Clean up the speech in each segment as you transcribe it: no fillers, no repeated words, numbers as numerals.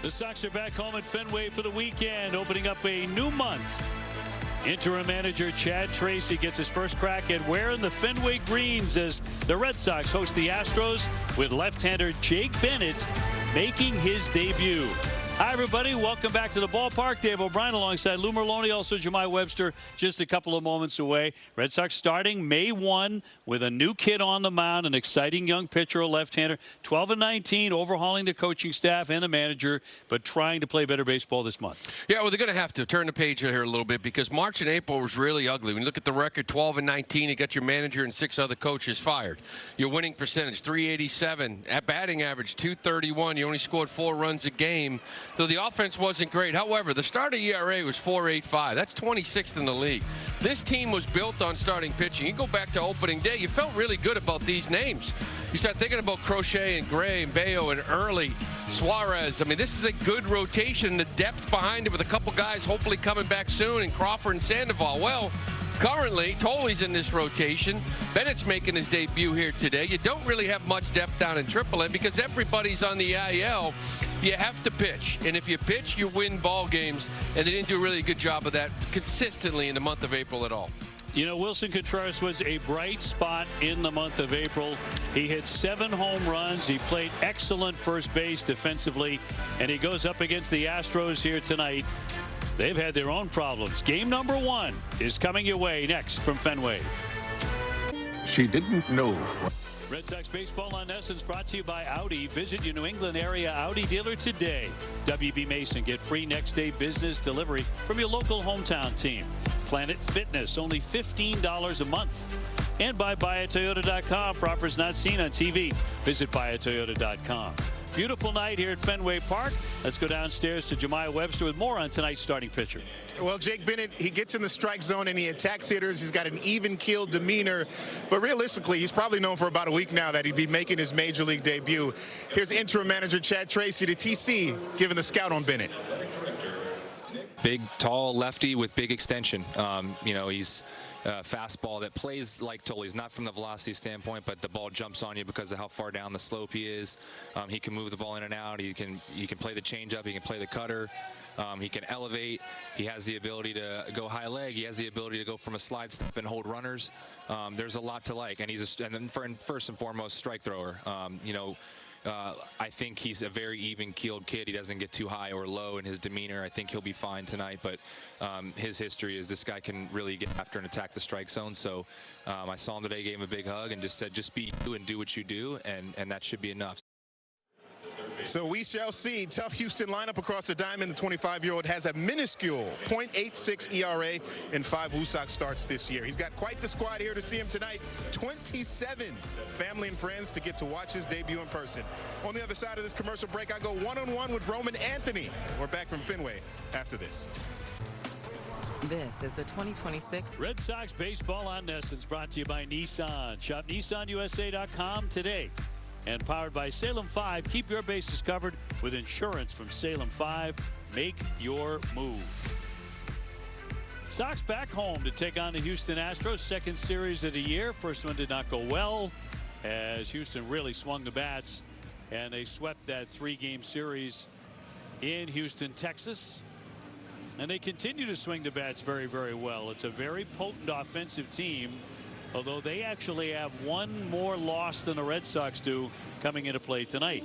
The Sox are back home at Fenway for the weekend, opening up a new month. Interim manager Chad Tracy gets his first crack at wearing the Fenway greens as the Red Sox host the Astros with left-hander Jake Bennett making his debut. Hi, everybody. Welcome back to the ballpark. Dave O'Brien alongside Lou Merlone, also Jemai Webster, just a couple of moments away. Red Sox starting May 1 with a new kid on the mound, an exciting young pitcher, a left-hander. 12-19, overhauling the coaching staff and the manager, but trying to play better baseball this month. Yeah, well, they're going to have to turn the page here a little bit because March and April was really ugly. When you look at the record, 12-19, you got your manager and 6 other coaches fired. Your winning percentage, 387. At batting average, 231. You only scored 4 runs a game. So the offense wasn't great. However, the starter ERA was 4.85. That's 26th in the league. This team was built on starting pitching. You go back to opening day, you felt really good about these names. You start thinking about Crochet and Gray and Bayo and Early, Suarez. I mean, this is a good rotation. The depth behind it with a couple guys hopefully coming back soon, and Crawford and Sandoval. Well, currently, Toley's in this rotation. Bennett's making his debut here today. You don't really have much depth down in AAA because everybody's on the IL. You have to pitch, and if you pitch, you win ball games, and they didn't do a really good job of that consistently in the month of April at all. You know, Wilson Contreras was a bright spot in the month of April. He hit 7 home runs. He played excellent first base defensively, and he goes up against the Astros here tonight. They've had their own problems. Game number 1 is coming your way next from Fenway. She didn't know. Red Sox baseball on Essence brought to you by Audi. Visit your New England area Audi dealer today. WB Mason, get free next day business delivery from your local hometown team. Planet Fitness, only $15 a month. And by buyatoyota.com for offers not seen on TV. Visit buyatoyota.com. Beautiful night here at Fenway Park. Let's go downstairs to Jemai Webster with more on tonight's starting pitcher. Well, Jake Bennett, he gets in the strike zone and he attacks hitters. He's got an even-keeled demeanor. But realistically, he's probably known for about a week now that he'd be making his major league debut. Here's interim manager Chad Tracy to TC, giving the scout on Bennett. Big, tall lefty with big extension. You know, he's fastball that plays like Toley's, not from the velocity standpoint, but the ball jumps on you because of how far down the slope he is. He can move the ball in and out. He can play the changeup. He can play the cutter. He can elevate. He has the ability to go high leg. He has the ability to go from a slide step and hold runners. There's a lot to like, and and then first and foremost, strike thrower. You know, I think he's a very even-keeled kid. He doesn't get too high or low in his demeanor. I think he'll be fine tonight, but his history is this guy can really get after and attack the strike zone. So I saw him today, gave him a big hug, and just said, just be you and do what you do, and that should be enough. So we shall see. Tough Houston lineup across the diamond. The 25-year-old has a minuscule .86 ERA in 5 Woo Sox starts this year. He's got quite the squad here to see him tonight. 27 family and friends to get to watch his debut in person. On the other side of this commercial break, I go one-on-one with Roman Anthony. We're back from Fenway after this. This is the 2026 Red Sox baseball on Essence, brought to you by Nissan. Shop nissanusa.com today. And powered by Salem 5, keep your bases covered with insurance from Salem 5. Make your move. Sox back home to take on the Houston Astros, second series of the year. First one did not go well as Houston really swung the bats, and they swept that 3-game series in Houston, Texas. And they continue to swing the bats very, very well. It's a very potent offensive team, although they actually have one more loss than the Red Sox do coming into play tonight.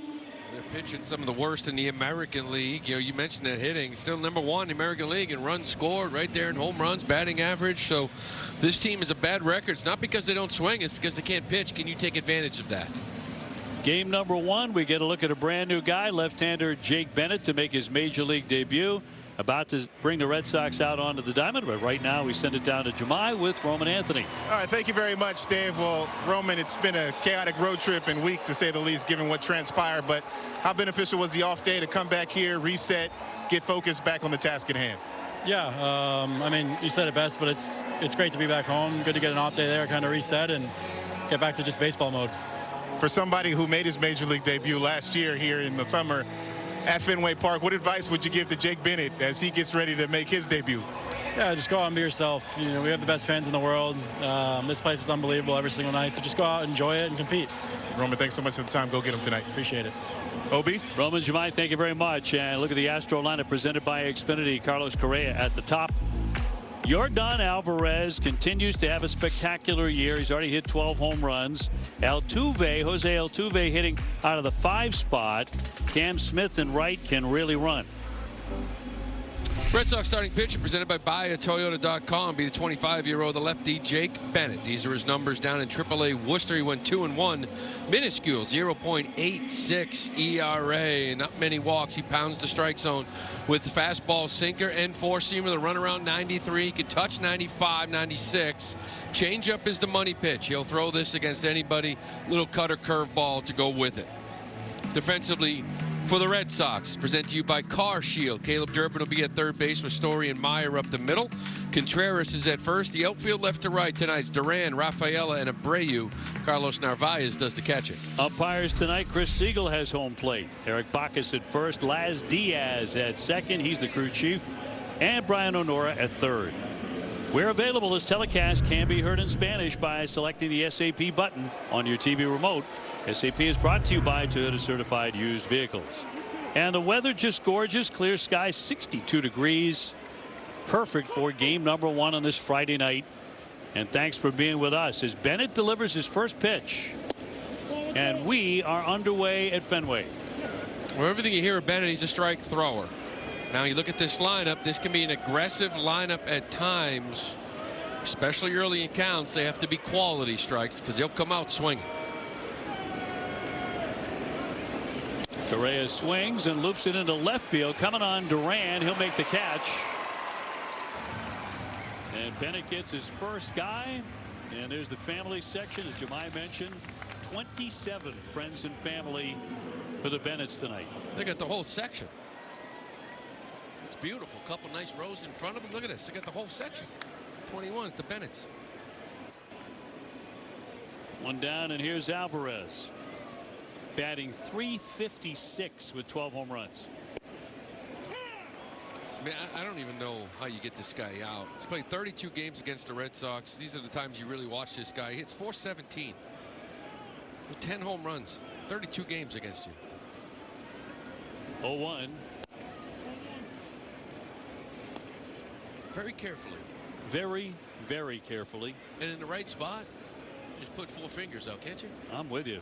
They're pitching some of the worst in the American League. You know, you mentioned that hitting. Still number 1 in the American League in runs scored, right there in home runs, batting average. So this team is a bad record. It's not because they don't swing. It's because they can't pitch. Can you take advantage of that? Game number 1, we get a look at a brand new guy, left-hander Jake Bennett, to make his major league debut. About to bring the Red Sox out onto the diamond, but right now we send it down to Jemai with Roman Anthony. All right, thank you very much, Dave. Well, Roman, it's been a chaotic road trip and week, to say the least, given what transpired. But how beneficial was the off day to come back here, reset, get focused back on the task at hand? Yeah, I mean, you said it best, but it's great to be back home. Good to get an off day there, kind of reset and get back to just baseball mode. For somebody who made his major league debut last year here in the summer at Fenway Park, what advice would you give to Jake Bennett as he gets ready to make his debut? Yeah, just go out and be yourself. You know, we have the best fans in the world. This place is unbelievable every single night, so just go out, enjoy it, and compete. Roman, thanks so much for the time. Go get him tonight. Appreciate it. Obi? Roman Jemai, thank you very much. And look at the Astro lineup presented by Xfinity. Carlos Correa at the top. Yordan Alvarez continues to have a spectacular year. He's already hit 12 home runs. Jose Altuve hitting out of the 5 spot. Cam Smith and Wright can really run. Red Sox starting pitcher presented by BuyAToyota.com. Be the 25-year-old, the lefty Jake Bennett. These are his numbers down in AAA Worcester. He went 2-1, minuscule 0.86 ERA. Not many walks. He pounds the strike zone with fastball, sinker, and four-seamer. The run around 93. He could touch 95, 96. Changeup is the money pitch. He'll throw this against anybody. Little cutter curveball to go with it. Defensively, for the Red Sox, present to you by Car Shield. Caleb Durbin will be at third base with Story and Meyer up the middle. Contreras is at first. The outfield left to right tonight's Duran, Rafaela, and Abreu. Carlos Narvaez does the catching. Umpires tonight, Chris Siegel has home plate. Eric Bacchus at first. Laz Diaz at second. He's the crew chief. And Brian Onora at third. We're available. This telecast can be heard in Spanish by selecting the SAP button on your TV remote. SAP is brought to you by Toyota Certified Used Vehicles. And the weather just gorgeous. Clear skies, 62 degrees. Perfect for game number 1 on this Friday night. And thanks for being with us as Bennett delivers his first pitch. And we are underway at Fenway. Well, everything you hear of Bennett, he's a strike thrower. Now you look at this lineup. This can be an aggressive lineup at times, especially early in counts. They have to be quality strikes because they'll come out swinging. Correa swings and loops it into left field. Coming on Duran. He'll make the catch. And Bennett gets his first guy. And there's the family section, as Jemai mentioned. 27 friends and family for the Bennetts tonight. They got the whole section. It's beautiful. Couple nice rows in front of them. Look at this. They got the whole section. 21's the Bennetts. One down, and here's Alvarez. Batting .356 with 12 home runs. Man, I don't even know how you get this guy out. He's played 32 games against the Red Sox. These are the times you really watch this guy. He hits .417 with 10 home runs. 32 games against you. 0-1. Very carefully. Very, very carefully. And in the right spot. Just put 4 fingers out, can't you? I'm with you.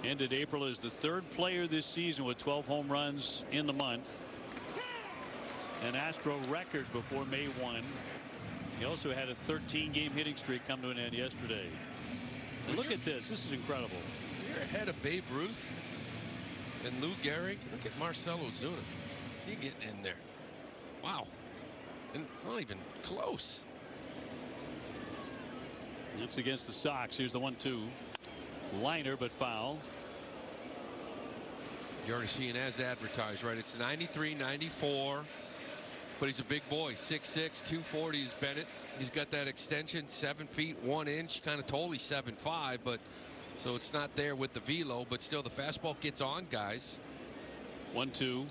Ended April as the 3rd player this season with 12 home runs in the month. An Astro record before May 1. He also had a 13-game hitting streak come to an end yesterday. And look at this. This is incredible. You're ahead of Babe Ruth and Lou Gehrig. Look at Marcell Ozuna. Is he getting in there? Wow. And not even close. It's against the Sox. Here's the 1-2. Liner, but foul. You're already seeing as advertised, right? It's 93, 94. But he's a big boy. 6'6", 240 is Bennett. He's got that extension, 7 feet 1 inch. Kind of totally 7'5", but so it's not there with the velo, but still the fastball gets on guys. 1-2.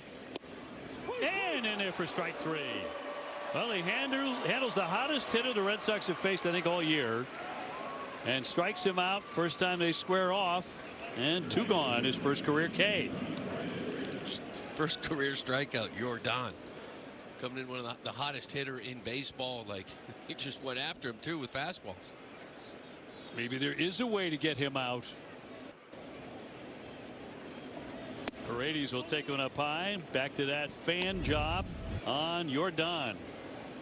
And in there for strike 3. Well, he handles the hottest hitter the Red Sox have faced, I think, all year. And strikes him out. First time they square off. And 2 gone. His first career K. First career strikeout, Yordan. Coming in one of the hottest hitter in baseball. Like, he just went after him, too, with fastballs. Maybe there is a way to get him out. Paredes will take one up high. Back to that fan job on Yordan. I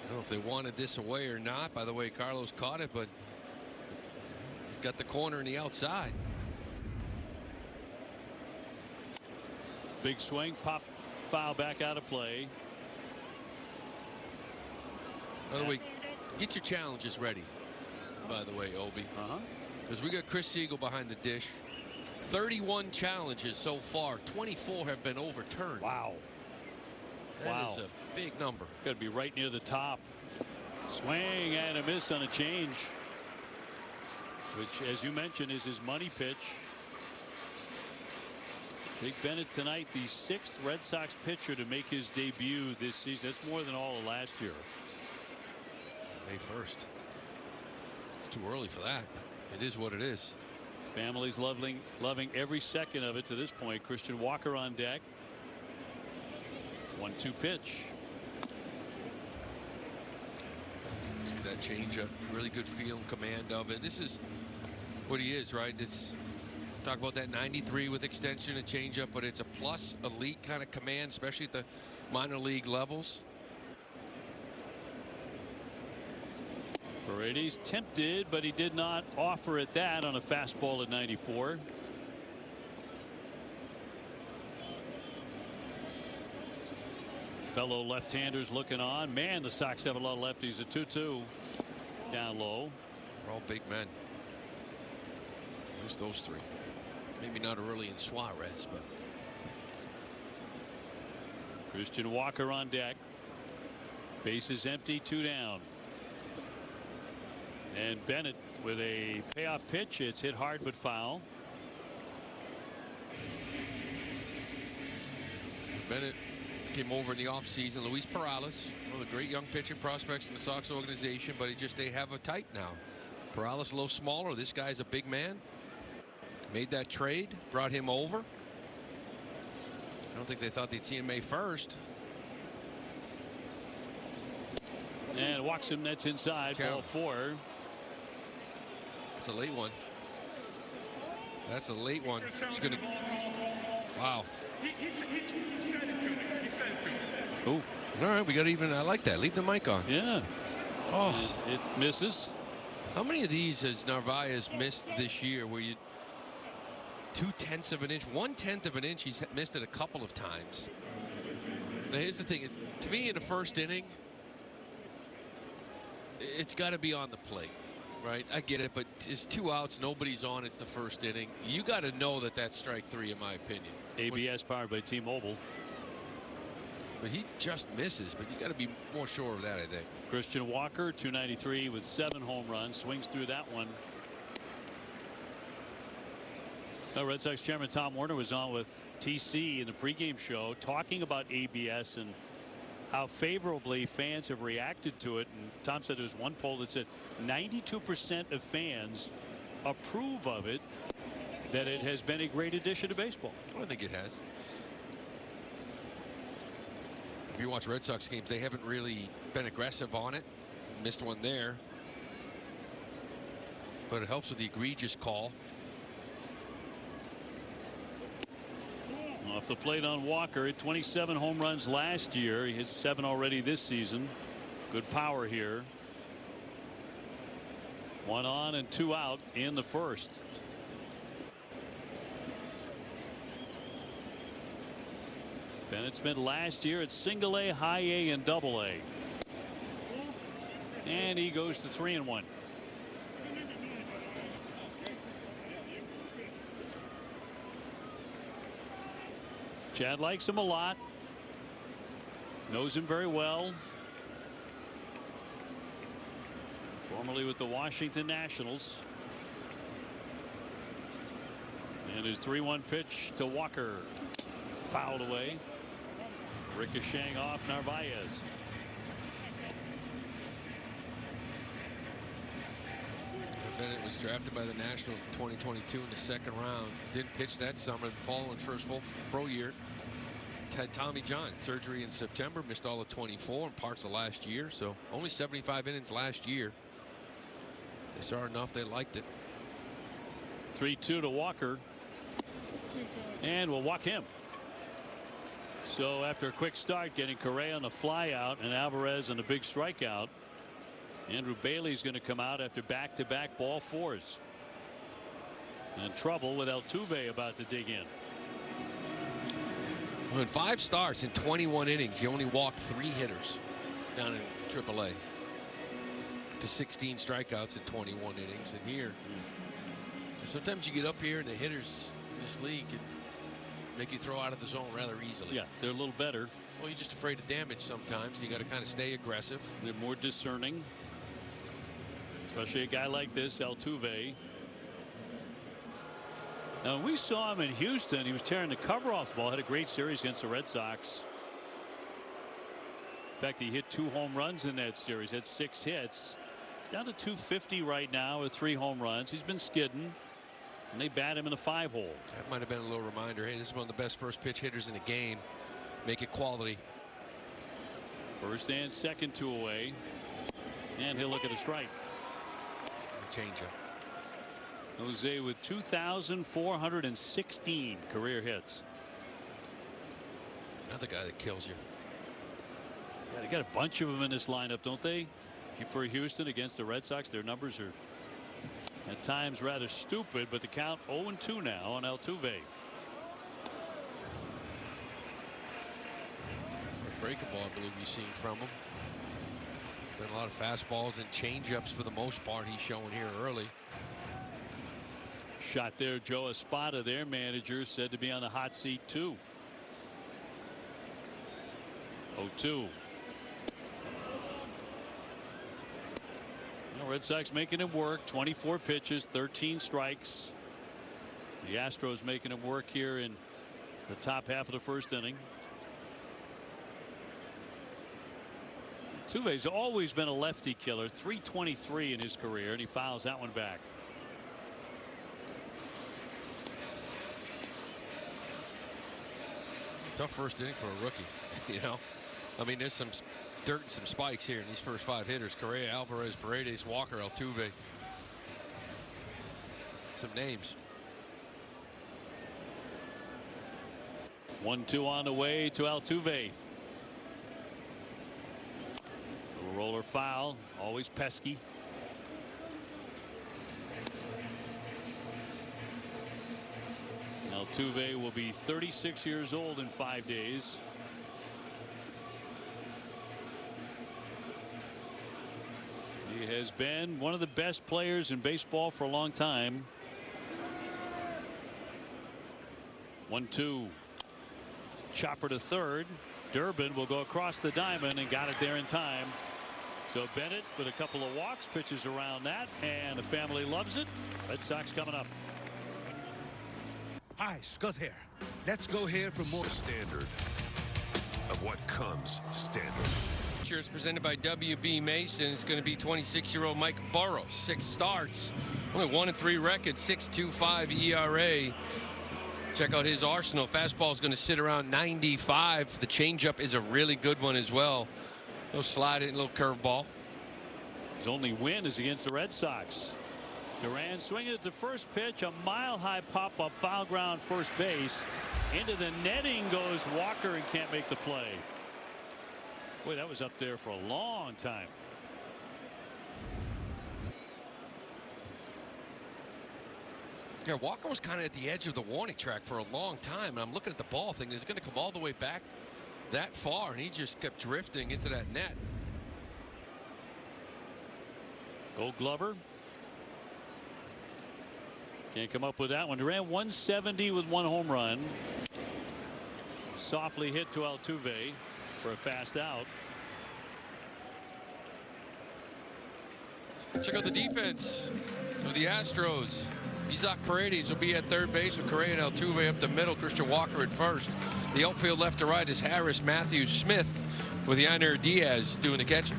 don't know if they wanted this away or not. By the way, Carlos caught it, but he's got the corner and the outside. Big swing, pop, foul back out of play. By the way, get your challenges ready. By the way, Obi. Because we got Chris Siegel behind the dish. 31 challenges so far. 24 have been overturned. Wow. That is a big number. Got to be right near the top. Swing and a miss on a change, which, as you mentioned, is his money pitch. Jake Bennett tonight, the 6th Red Sox pitcher to make his debut this season. That's more than all of last year. May 1st. It's too early for that. It is what it is. Family's loving every second of it to this point. Christian Walker on deck. 1-2 pitch. See that changeup, really good feel and command of it. This is what he is, right? This talk about that 93 with extension, a changeup, but it's a plus elite kind of command, especially at the minor league levels. Paredes tempted, but he did not offer it that on a fastball at 94. Fellow left-handers looking on. Man, the Sox have a lot of lefties. A 2-2 down low. They're all big men. At least those three. Maybe not early in Suarez, but Christian Walker on deck. Bases empty, 2 down. And Bennett with a payoff pitch. It's hit hard but foul. Bennett came over in the offseason. Luis Perales, one of the great young pitching prospects in the Sox organization, but they have a type now. Perales a little smaller. This guy's a big man. Made that trade, brought him over. I don't think they thought they'd see him May 1st. And walks him. That's inside. Ball 4. That's a late one. That's a late one. He's gonna. Wow. He said it to me. He said it to me. Oh. All right, we got even. I like that. Leave the mic on. Yeah. Oh, it misses. How many of these has Narvaez missed this year? Where you 0.2 of an inch, 1/10 of an inch? He's missed it a couple of times. Now here's the thing. To me, in the first inning, it's got to be on the plate. Right, I get it, but it's 2 outs, nobody's on. It's the first inning. You got to know that that's strike 3, in my opinion. ABS powered by T-Mobile. But he just misses. But you got to be more sure of that, I think. Christian Walker, 293 with 7 home runs, swings through that one. Now, Red Sox chairman Tom Werner was on with TC in the pregame show talking about ABS and how favorably fans have reacted to it. And Tom said there was one poll that said 92% of fans approve of it, that it has been a great addition to baseball. I think it has. If you watch Red Sox games, they haven't really been aggressive on it. Missed one there. But it helps with the egregious call. Off the plate on Walker. 27 home runs last year. He hit 7 already this season. Good power here. 1 on and 2 out in the first. Bennett spent last year at single A, high A, and double A. And he goes to 3-1. Chad likes him a lot. Knows him very well. Formerly with the Washington Nationals. And his 3-1 pitch to Walker. Fouled away. Ricocheting off Narvaez. Bennett was drafted by the Nationals in 2022 in the 2nd round. Didn't pitch that summer. Following first full pro year. Had Tommy John surgery in September. Missed all of 24 and parts of last year. So only 75 innings last year. They saw enough. They liked it. 3-2 to Walker. And we'll walk him. So after a quick start, getting Correa on the fly out and Alvarez on a big strikeout, Andrew Bailey's going to come out after back-to-back ball 4s. And trouble with Altuve about to dig in. Well, in 5 starts in 21 innings, he only walked 3 hitters down in AAA. To 16 strikeouts in 21 innings. And here, sometimes you get up here and the hitters in this league can make you throw out of the zone rather easily. Yeah, they're a little better. Well, you're just afraid of damage sometimes. You got to kind of stay aggressive. They're more discerning. Especially a guy like this, Altuve. Now, we saw him in Houston. He was tearing the cover off the ball. Had a great series against the Red Sox. In fact, he hit 2 home runs in that series. Had 6 hits. Down to 250 right now with 3 home runs. He's been skidding. And they bat him in the 5-hole. That might have been a little reminder. Hey, this is one of the best first pitch hitters in the game. Make it quality. First and second, 2 away. And he'll look at a strike. Changeup. Jose with 2,416 career hits. Another guy that kills you. Yeah, they got a bunch of them in this lineup, don't they? For Houston against the Red Sox, their numbers are at times rather stupid, but the count 0-2 now on Altuve. First breaking ball, I believe you've seen from him. Been a lot of fastballs and changeups for the most part. He's showing here early. Shot there, Joe Espada, their manager, said to be on the hot seat too. 0-2. Red Sox making him work. 24 pitches, 13 strikes. The Astros making him work here in the top half of the first inning. Altuve's always been a lefty killer. 323 in his career, and he fouls that one back. Tough first inning for a rookie. You know, I mean, there's some dirt and some spikes here in these first 5 hitters. Correa, Alvarez, Paredes, Walker, Altuve. Some names. 1-2 on the way to Altuve. Little roller foul, always pesky. Altuve will be 36 years old in 5 days. He has been one of the best players in baseball for a long time. 1-2. Chopper to third. Durbin will go across the diamond and got it there in time. So Bennett with a couple of walks, pitches around that, and the family loves it. Red Sox coming up. Hi, Scott here. Let's go here for more standard of what comes standard. It's presented by WB Mason. It's going to be 26-year-old Mike Burrows. 6 starts, only 1-3 record, 6.25 ERA. Check out his arsenal. Fastball is going to sit around 95. The changeup is a really good one as well. Little slide it, little curveball. His only win is against the Red Sox. Duran swinging at the first pitch, a mile-high pop-up, foul ground, first base. Into the netting goes Walker and can't make the play. Boy, that was up there for a long time. Yeah, Walker was kind of at the edge of the warning track for a long time, and I'm looking at the ball thinking it's going to come all the way back that far, and he just kept drifting into that net. Gold Glover. Can't come up with that one. Duran 170 with 1 home run. Softly hit to Altuve for a fast out. Check out the defense of the Astros. Isaac Paredes will be at third base with Correa and Altuve up the middle. Christian Walker at first. The outfield left to right is Harris, Matthews, Smith with Yainer Diaz doing the catching.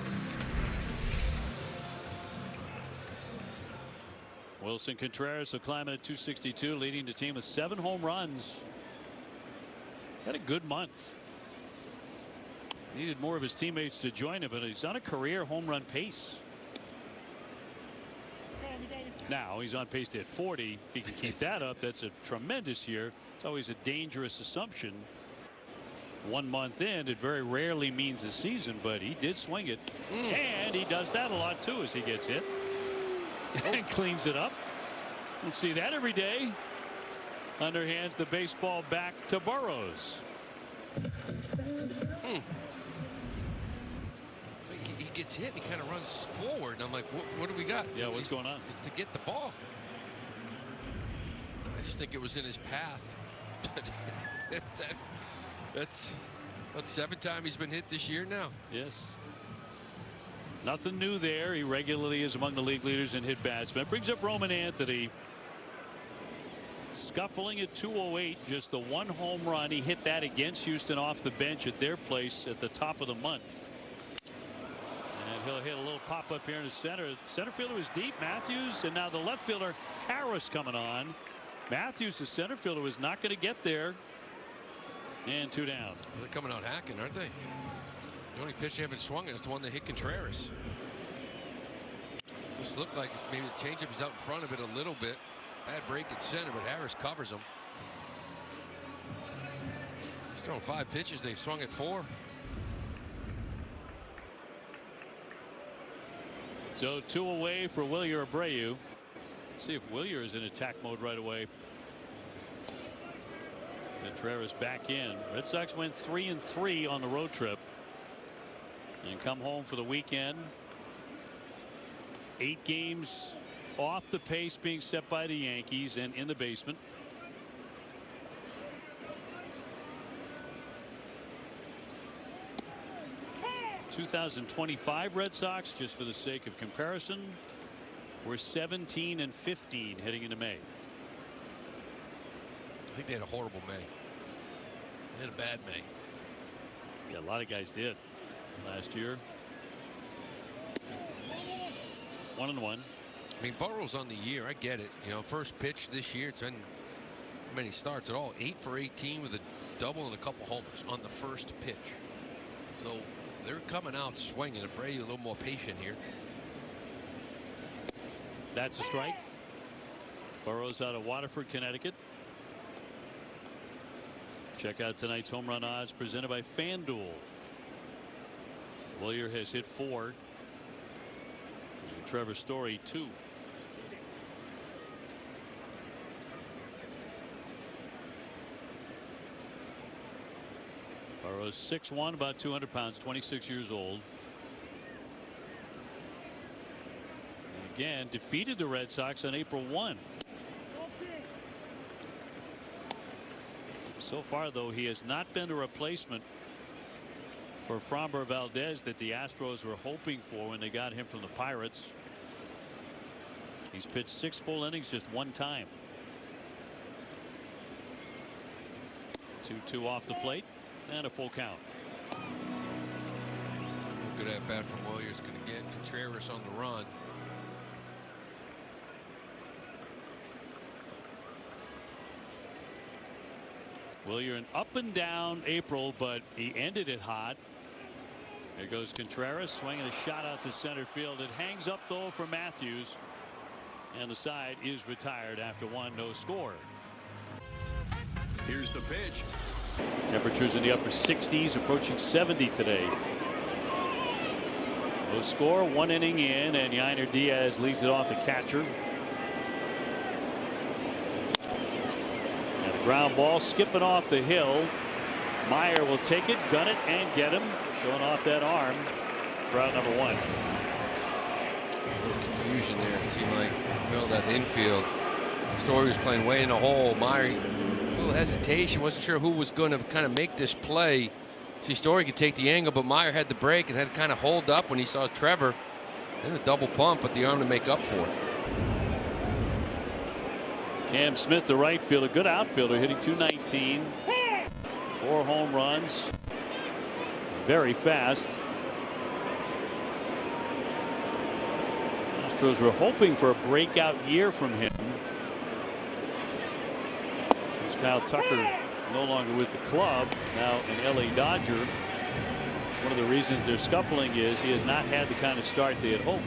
Wilson Contreras will climb in at 262, leading the team with 7 home runs. Had a good month. Needed more of his teammates to join him, but he's on a career home run pace. Now he's on pace to hit 40. If he can keep that up, that's a tremendous year. It's always a dangerous assumption. 1 month in, it very rarely means a season, but he did swing it. And he does that a lot too as he gets hit. And cleans it up. We'll see that every day. Underhands the baseball back to Burrows. He gets hit and he kind of runs forward, and I'm like, what do we got? Yeah, what's going on? It's to get the ball. I just think it was in his path. That's what, 7th time he's been hit this year now. Yes. Nothing new there. He regularly is among the league leaders in hit batsmen. Brings up Roman Anthony. Scuffling at 208, just the 1 home run. He hit that against Houston off the bench at their place at the top of the month. And he'll hit a little pop up here in the center. Center fielder was deep, Matthews, and now the left fielder Harris coming on. Matthews, the center fielder, was not going to get there. And 2 down. They're coming out hacking, aren't they? The only pitch they haven't swung is the one that hit Contreras. This looked like maybe the changeup is out in front of it a little bit. Bad break at center, but Harris covers him. He's thrown 5 pitches. They've swung at 4. So 2 away for Wilyer Abreu. Let's see if Wilyer is in attack mode right away. Contreras back in. Red Sox went 3-3 on the road trip and come home for the weekend. 8 games off the pace being set by the Yankees and in the basement. '25 Red Sox, just for the sake of comparison, were 17-15 heading into May. I think they had a horrible May. They had a bad May. Yeah, a lot of guys did last year. 1-1. I mean, Burrow's on the year. I get it. You know, first pitch this year, it's been many starts at all. 8 for 18 with a double and a couple homers on the first pitch. So they're coming out swinging. Abreu a little more patient here. That's a strike. Burrow's out of Waterford, Connecticut. Check out tonight's home run odds presented by FanDuel. Wilyer has hit 4. And Trevor Story 2. Burrow's 6'1", about 200 pounds, 26 years old. And again, defeated the Red Sox on April 1. So far, though, he has not been a replacement for Framber Valdez that the Astros were hoping for when they got him from the Pirates. He's pitched 6 full innings just 1 time. 2-2 off the plate and a full count. Good at bat from Williers. Going to get Contreras on the run. Wilyer an up and down April, but he ended it hot. There goes Contreras swinging a shot out to center field. It hangs up though for Matthews, and the side is retired after 1 no score. Here's the pitch. Temperatures in the upper 60s, approaching 70 today. No score, 1 inning in, and Yainer Diaz leads it off the catcher. And a ground ball skipping off the hill. Meyer will take it, gun it, and get him. Showing off that arm for out number 1. A little confusion there. It seemed like middle of that infield. Story was playing way in the hole. Meyer, a little hesitation, wasn't sure who was going to kind of make this play. See, Story could take the angle, but Meyer had the break and had to kind of hold up when he saw Trevor. Then a double pump, but the arm to make up for it. Cam Smith, the right fielder, good outfielder, hitting .219. 4 home runs. Very fast. Astros were hoping for a breakout year from him. There's Kyle Tucker, no longer with the club, now an LA Dodger. One of the reasons they're scuffling is he has not had the kind of start they had hoped.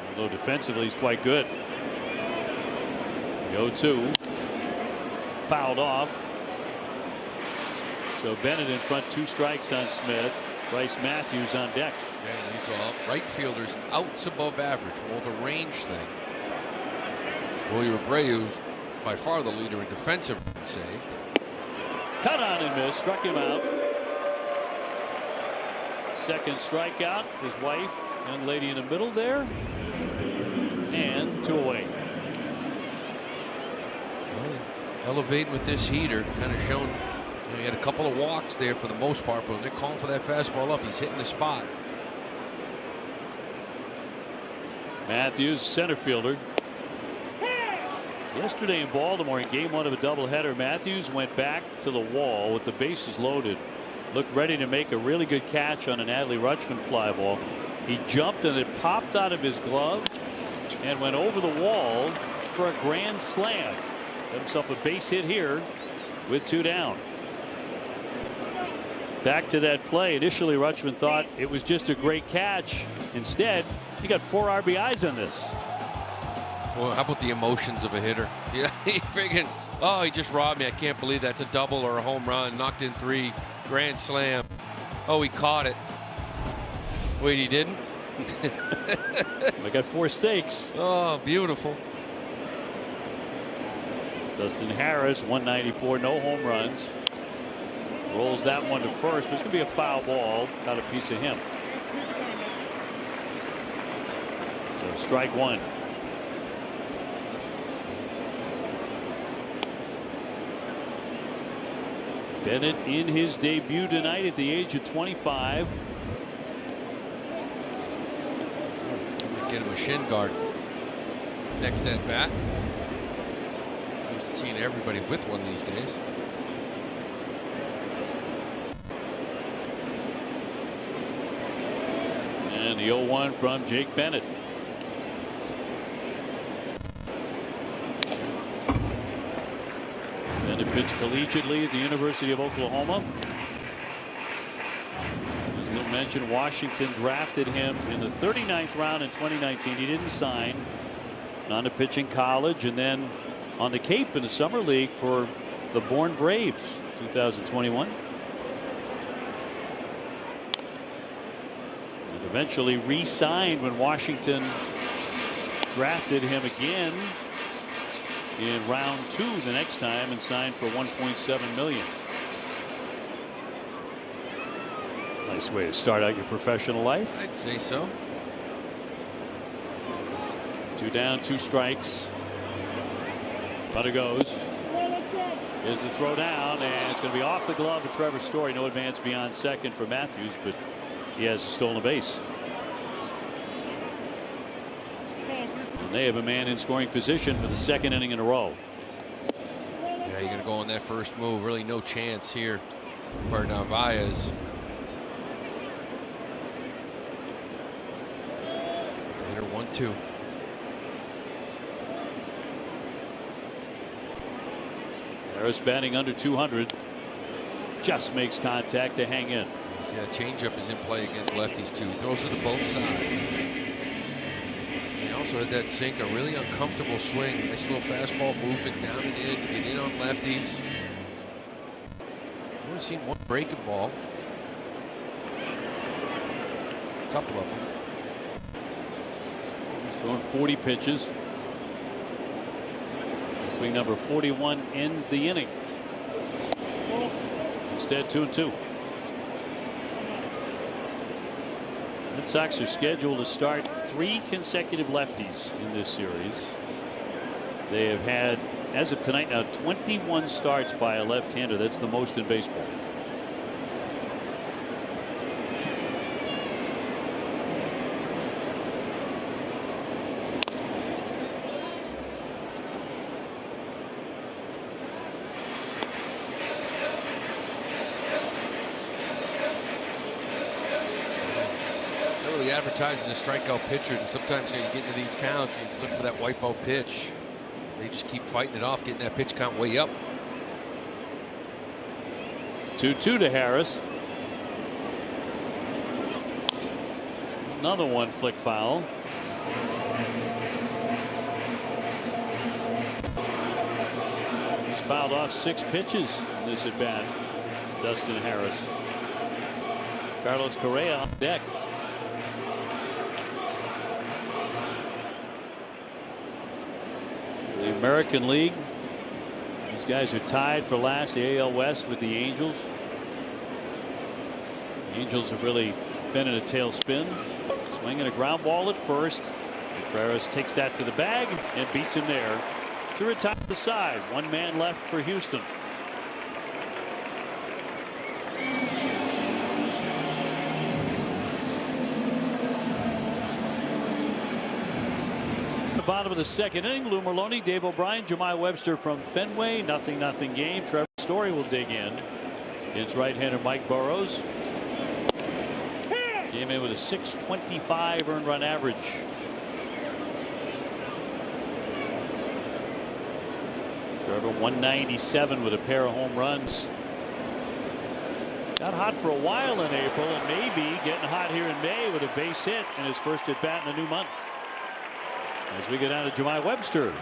Although defensively he's quite good. The 0-2 fouled off. So Bennett in front, 2 strikes on Smith. Bryce Matthews on deck. Yeah, these all right fielders outs above average, more of a range thing. Wilyer Abreu, by far the leader in defensive runs saved. Cut on and miss, struck him out. Second strikeout, his wife, young lady in the middle there, and 2 away. Well, elevating with this heater, kind of showing. He had a couple of walks there for the most part, but they're calling for that fastball up. He's hitting the spot. Matthews, center fielder. Yesterday in Baltimore, in game 1 of a doubleheader, Matthews went back to the wall with the bases loaded. Looked ready to make a really good catch on an Adley Rutschman fly ball. He jumped and it popped out of his glove and went over the wall for a grand slam. Got himself a base hit here with 2 down. Back to that play. Initially, Rutschman thought it was just a great catch. Instead, he got 4 RBIs on this. Well, how about the emotions of a hitter? Yeah, he figured, oh, he just robbed me. I can't believe that's a double or a home run. Knocked in 3, grand slam. Oh, he caught it. Wait, he didn't? I got 4 steaks. Oh, beautiful. Dustin Harris, 194, no home runs. Rolls that one to first, but it's going to be a foul ball. Got a piece of him. So strike 1. Bennett in his debut tonight at the age of 25. Might get him a shin guard next at bat. Seems to seeing everybody with one these days. And the 0-1 from Jake Bennett. Bennett pitched collegiately at the University of Oklahoma. As Lou mentioned, Washington drafted him in the 39th round in 2019. He didn't sign. On to pitch in college and then on the Cape in the summer league for the Bourne Braves 2021. And eventually re-signed when Washington drafted him again in round 2 the next time and signed for $1.7 million. Nice way to start out your professional life. I'd say so. 2 down, 2 strikes. Runner goes. Here's the throw down, and it's going to be off the glove of Trevor Story. No advance beyond second for Matthews, but he has a stolen base. And they have a man in scoring position for the 2nd inning in a row. Yeah, you're going to go on that first move. Really no chance here for Narvaez. Hitter 1-2. Harris batting under 200. Just makes contact to hang in. You see that changeup is in play against lefties too. He throws it to both sides. He also had that sink, a really uncomfortable swing. Nice little fastball movement down and in to get in on lefties. I've only seen one breaking ball. A couple of them. He's throwing 40 pitches. Opening number 41 ends the inning. Instead 2-2. Red Sox are scheduled to start 3 consecutive lefties in this series. They have had, as of tonight now, 21 starts by a left-hander. That's the most in baseball. Advertises a strikeout pitcher, and sometimes you get into these counts and you look for that wipeout pitch. They just keep fighting it off, getting that pitch count way up. 2-2 to Harris. Another one flick foul. He's fouled off 6 pitches in this at bat. Dustin Harris. Carlos Correa on deck. The American League. These guys are tied for last, the AL West, with the Angels. The Angels have really been in a tailspin. Swinging a ground ball at first. Contreras takes that to the bag and beats him there to retire the side. 1 man left for Houston. Bottom of the 2nd inning, Lou Merloni, Dave O'Brien, Jemai Webster from Fenway. 0-0 game. Trevor Story will dig in against right-hander Mike Burrows. Came in with a .625 earned run average. Trevor 197 with a pair of home runs. Got hot for a while in April and maybe getting hot here in May with a base hit in his first at bat in a new month. As we go down to Jemai Webster.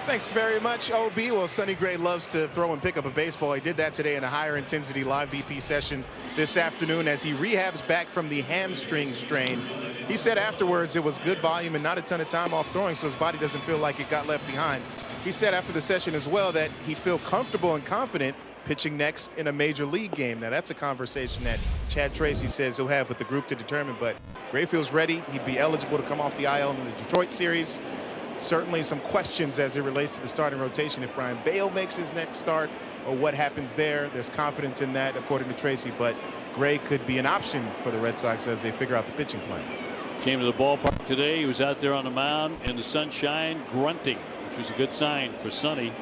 Thanks very much, OB. Well, Sonny Gray loves to throw and pick up a baseball. He did that today in a higher intensity live BP session this afternoon as he rehabs back from the hamstring strain. He said afterwards it was good volume and not a ton of time off throwing, so his body doesn't feel like it got left behind. He said after the session as well that he'd feel comfortable and confident pitching next in a major league game. Now, that's a conversation that Chad Tracy says he'll have with the group to determine, but Gray feels ready. He'd be eligible to come off the IL in the Detroit series. Certainly some questions as it relates to the starting rotation. If Brian Bale makes his next start or what happens there, there's confidence in that, according to Tracy, but Gray could be an option for the Red Sox as they figure out the pitching plan. Came to the ballpark today. He was out there on the mound in the sunshine grunting, which was a good sign for Sonny.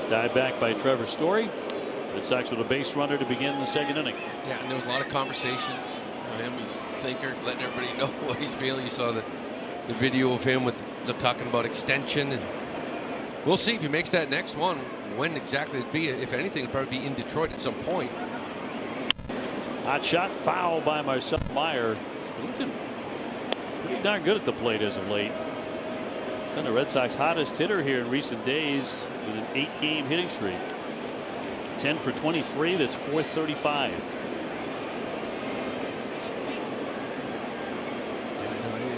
Dive back by Trevor Story. Red Sox with a base runner to begin the second inning. Yeah, and there was a lot of conversations. Him, he's a thinker, letting everybody know what he's feeling. You saw the video of him with talking about extension, and we'll see if he makes that next one. When exactly it'd be, if anything, it'd probably be in Detroit at some point. Hot shot, foul by Marcel Meyer. He's looking pretty darn good at the plate as of late. Been the Red Sox hottest hitter here in recent days with an 8-game hitting streak. 10 for 23. That's 435.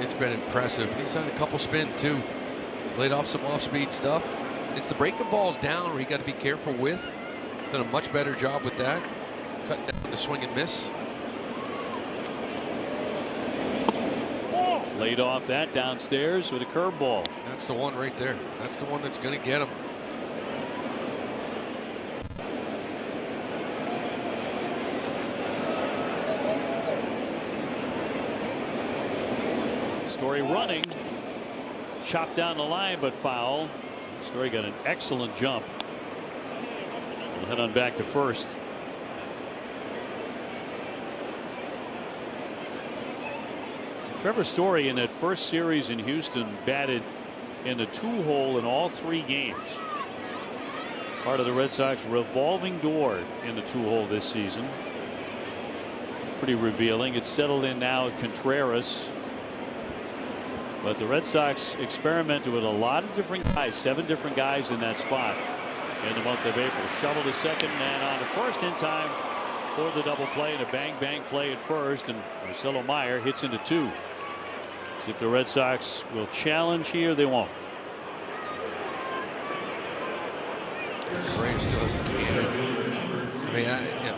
It's been impressive. He's done a couple spin too. Laid off some off-speed stuff. It's the breaking balls down where you got to be careful with. He's done a much better job with that. Cutting down the swing and miss. Laid off that downstairs with a curveball. That's the one right there. That's the one that's going to get him. Story running. Chopped down the line, but foul. Story got an excellent jump. We'll head on back to first. Trevor Story in that first series in Houston batted in the 2-hole in all 3 games. Part of the Red Sox revolving door in the 2-hole this season. It's pretty revealing. It's settled in now with Contreras. But the Red Sox experimented with a lot of different guys, 7 different guys in that spot in the month of April. Shovel to second and on to first in time for the double play, and a bang play at first, and Marcelo Meyer hits into 2. See if the Red Sox will challenge here. They won't. Correa still has a can. I mean,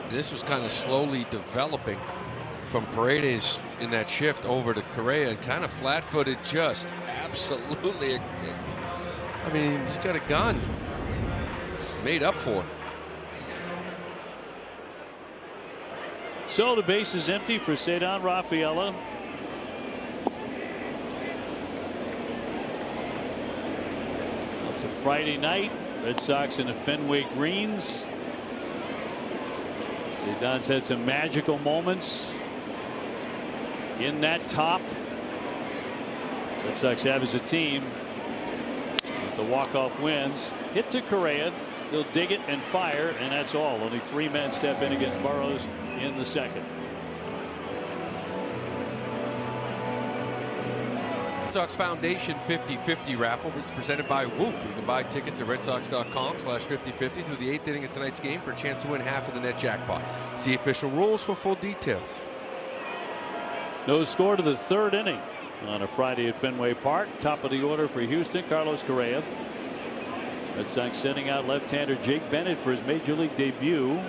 this was kind of slowly developing from Paredes in that shift over to Correa, and kind of flat-footed, just absolutely. I mean, he's got a gun made up for. So the base is empty for Cedar Rafaela. It's a Friday night. Red Sox in the Fenway Greens. Cedon's had some magical moments in that top. Red Sox have as a team with the walk-off wins. Hit to Correa. They'll dig it and fire, and that's all. Only 3 men step in against Burrows in the second. Red Sox Foundation 50-50 raffle is presented by Whoop. You can buy tickets at redsox.com/5050 through the 8th inning of tonight's game for a chance to win half of the net jackpot. See official rules for full details. No score to the 3rd inning on a Friday at Fenway Park. Top of the order for Houston, Carlos Correa. Red Sox sending out left-hander Jake Bennett for his major league debut.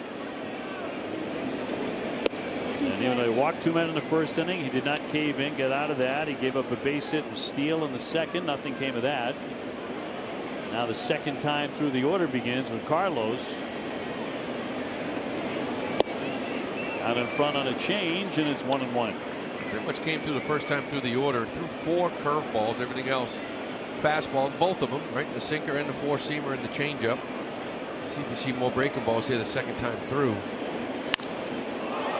And even though he walked 2 men in the first inning, he did not cave in, get out of that. He gave up a base hit and steal in the second. Nothing came of that. Now the second time through the order begins with Carlos out in front on a change, and it's 1-1. Pretty much came through the first time through the order. Threw 4 curveballs, everything else fastballs, both of them, right? The sinker and the 4-seamer and the changeup. See if you see more breaking balls here the second time through.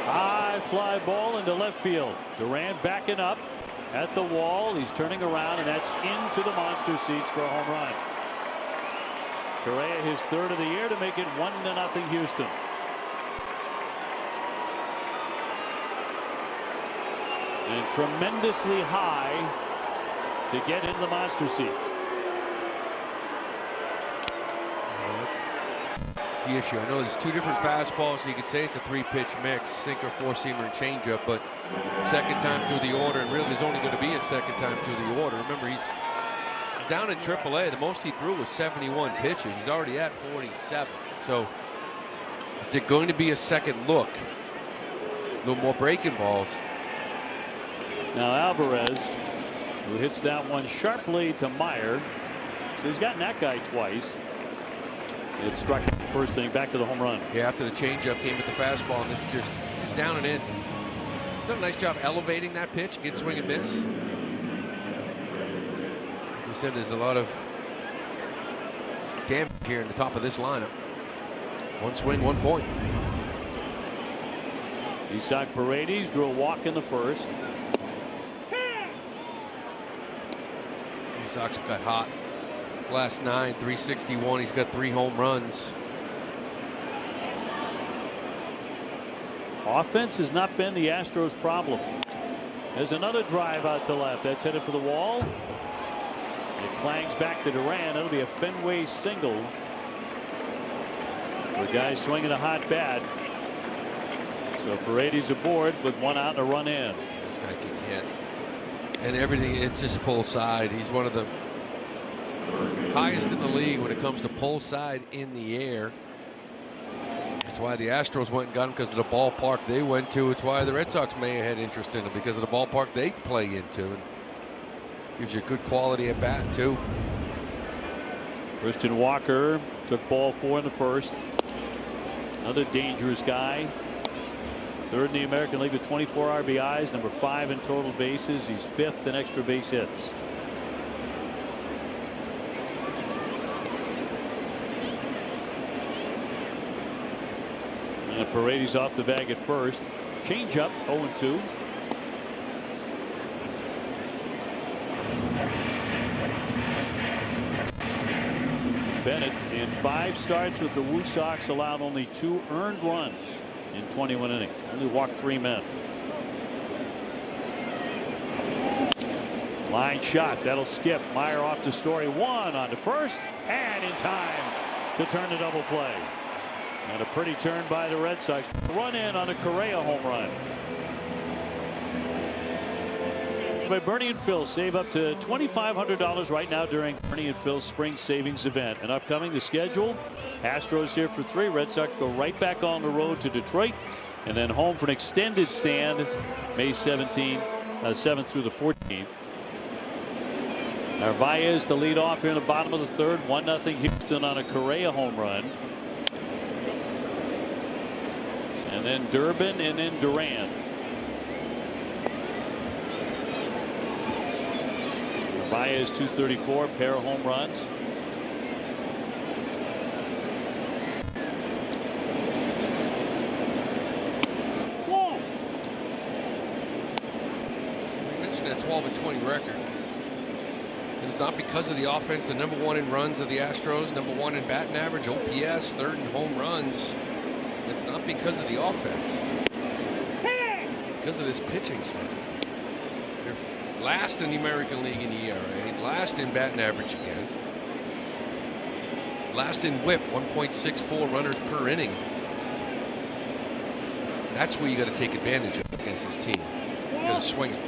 High fly ball into left field. Durant backing up at the wall. He's turning around, and that's into the monster seats for a home run. Correa his third of the year to make it 1-0 Houston. And tremendously high to get into the monster seats. That's the issue. I know there's two different fastballs, so you could say it's a three-pitch mix, sinker, four-seamer, and changeup, but second time through the order, and really there's only going to be a second time through the order. Remember, he's down in AAA. The most he threw was 71 pitches. He's already at 47. So is there going to be a second look? A little more breaking balls. Now Alvarez, who hits that one sharply to Meyer. So he's gotten that guy twice. It struck the first inning, back to the home run. Yeah, after the changeup came with the fastball, and this is just down and in. He's done a nice job elevating that pitch, get swing and miss. We said there's a lot of damage here in the top of this lineup. One swing, 1 point. Isaac Paredes drew a walk in the first. Sox got hot. Last 9, 361. He's got 3 home runs. Offense has not been the Astros' problem. There's another drive out to left. That's headed for the wall. It clangs back to Duran. It'll be a Fenway single. The guy swinging a hot bat. So Paredes aboard with 1 out and a run in. This guy can hit. And everything, it's just pull side. He's one of the highest in the league when it comes to pull side in the air. That's why the Astros went and got him, because of the ballpark they went to. It's why the Red Sox may have had interest in him, because of the ballpark they play into. And gives you a good quality at bat, too. Christian Walker took ball 4 in the first. Another dangerous guy. Third in the American League with 24 RBIs, number 5 in total bases. He's 5th in extra base hits. And Paredes off the bag at first. Changeup, 0-2. Bennett, in 5 starts with the Woo Sox, allowed only 2 earned runs in 21 innings. Only walked 3 men. Line shot. That'll skip. Meyer off to Story. 1 on to first. And in time to turn the double play. And a pretty turn by the Red Sox. Run in on a Correa home run. By Bernie and Phil, save up to $2,500 right now during Bernie and Phil's spring savings event. And upcoming, the schedule: Astros here for 3. Red Sox go right back on the road to Detroit, and then home for an extended stand May 7th through the 14th. Narvaez to lead off here in the bottom of the third. 1-0 Houston on a Correa home run. And then Durbin, and then Duran. Narvaez 234, pair of home runs. You mentioned that 12-20 record. And it's not because of the offense. The number 1 in runs of the Astros, number 1 in batting average, OPS, 3rd in home runs. It's not because of the offense. Because of this pitching staff. They're last in the American League in ERA, last in batting average against, last in WHIP, 1.64 runners per inning. That's where you got to take advantage of against this team. You got to swing it.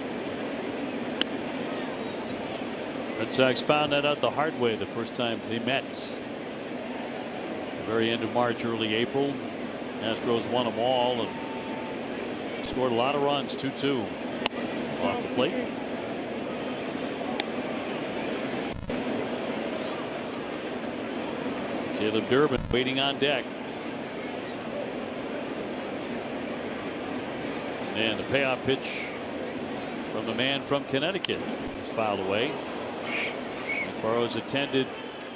Red Sox found that out the hard way the first time they met. The very end of March, early April. Astros won them all and scored a lot of runs. 2-2 off the plate. Caleb Durbin waiting on deck. And the payoff pitch from the man from Connecticut is fouled away. Burroughs attended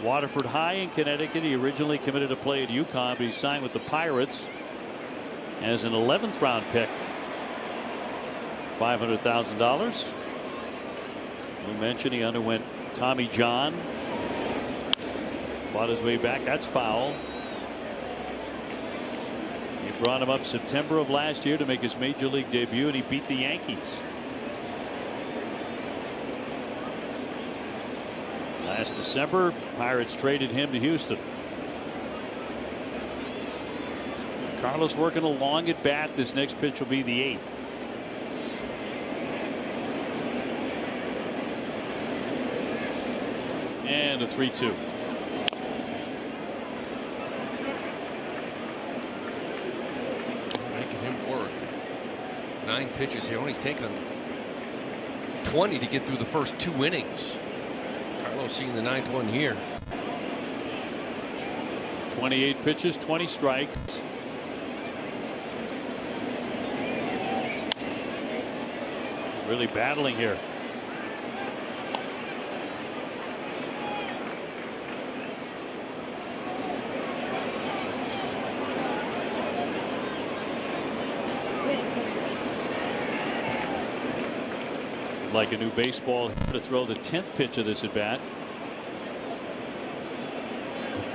Waterford High in Connecticut. He originally committed to play at UConn, but he signed with the Pirates as an 11th round pick. $500,000. As we mentioned, he underwent Tommy John Fought his way back. That's foul. He brought him up September of last year to make his major league debut, and he beat the Yankees. Last December, Pirates traded him to Houston. Carlos working a long at bat. This next pitch will be the 8th. And a 3-2. Making him work. 9 pitches here. Only taken him 20 to get through the first 2 innings. Carlos seeing the 9th one here. 28 pitches, 20 strikes. He's really battling here. Like a new baseball to throw the 10th pitch of this at bat.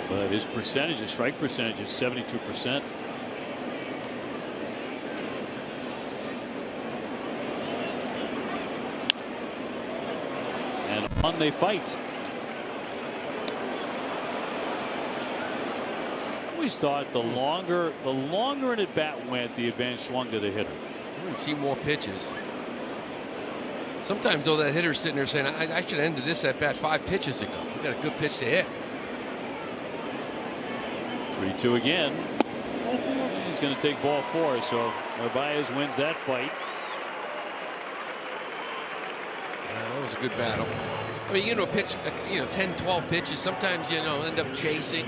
But his percentage, his strike percentage, is 72%. And on they fight. I always thought the longer an at bat went, the advantage swung to the hitter. I want to see more pitches. Sometimes, though, that hitter's sitting there saying, I should have ended this at bat 5 pitches ago. We got a good pitch to hit. 3-2 again. He's going to take ball 4, so Narvaez wins that fight. That was a good battle. I mean, you know, pitch, 10, 12 pitches. Sometimes, end up chasing.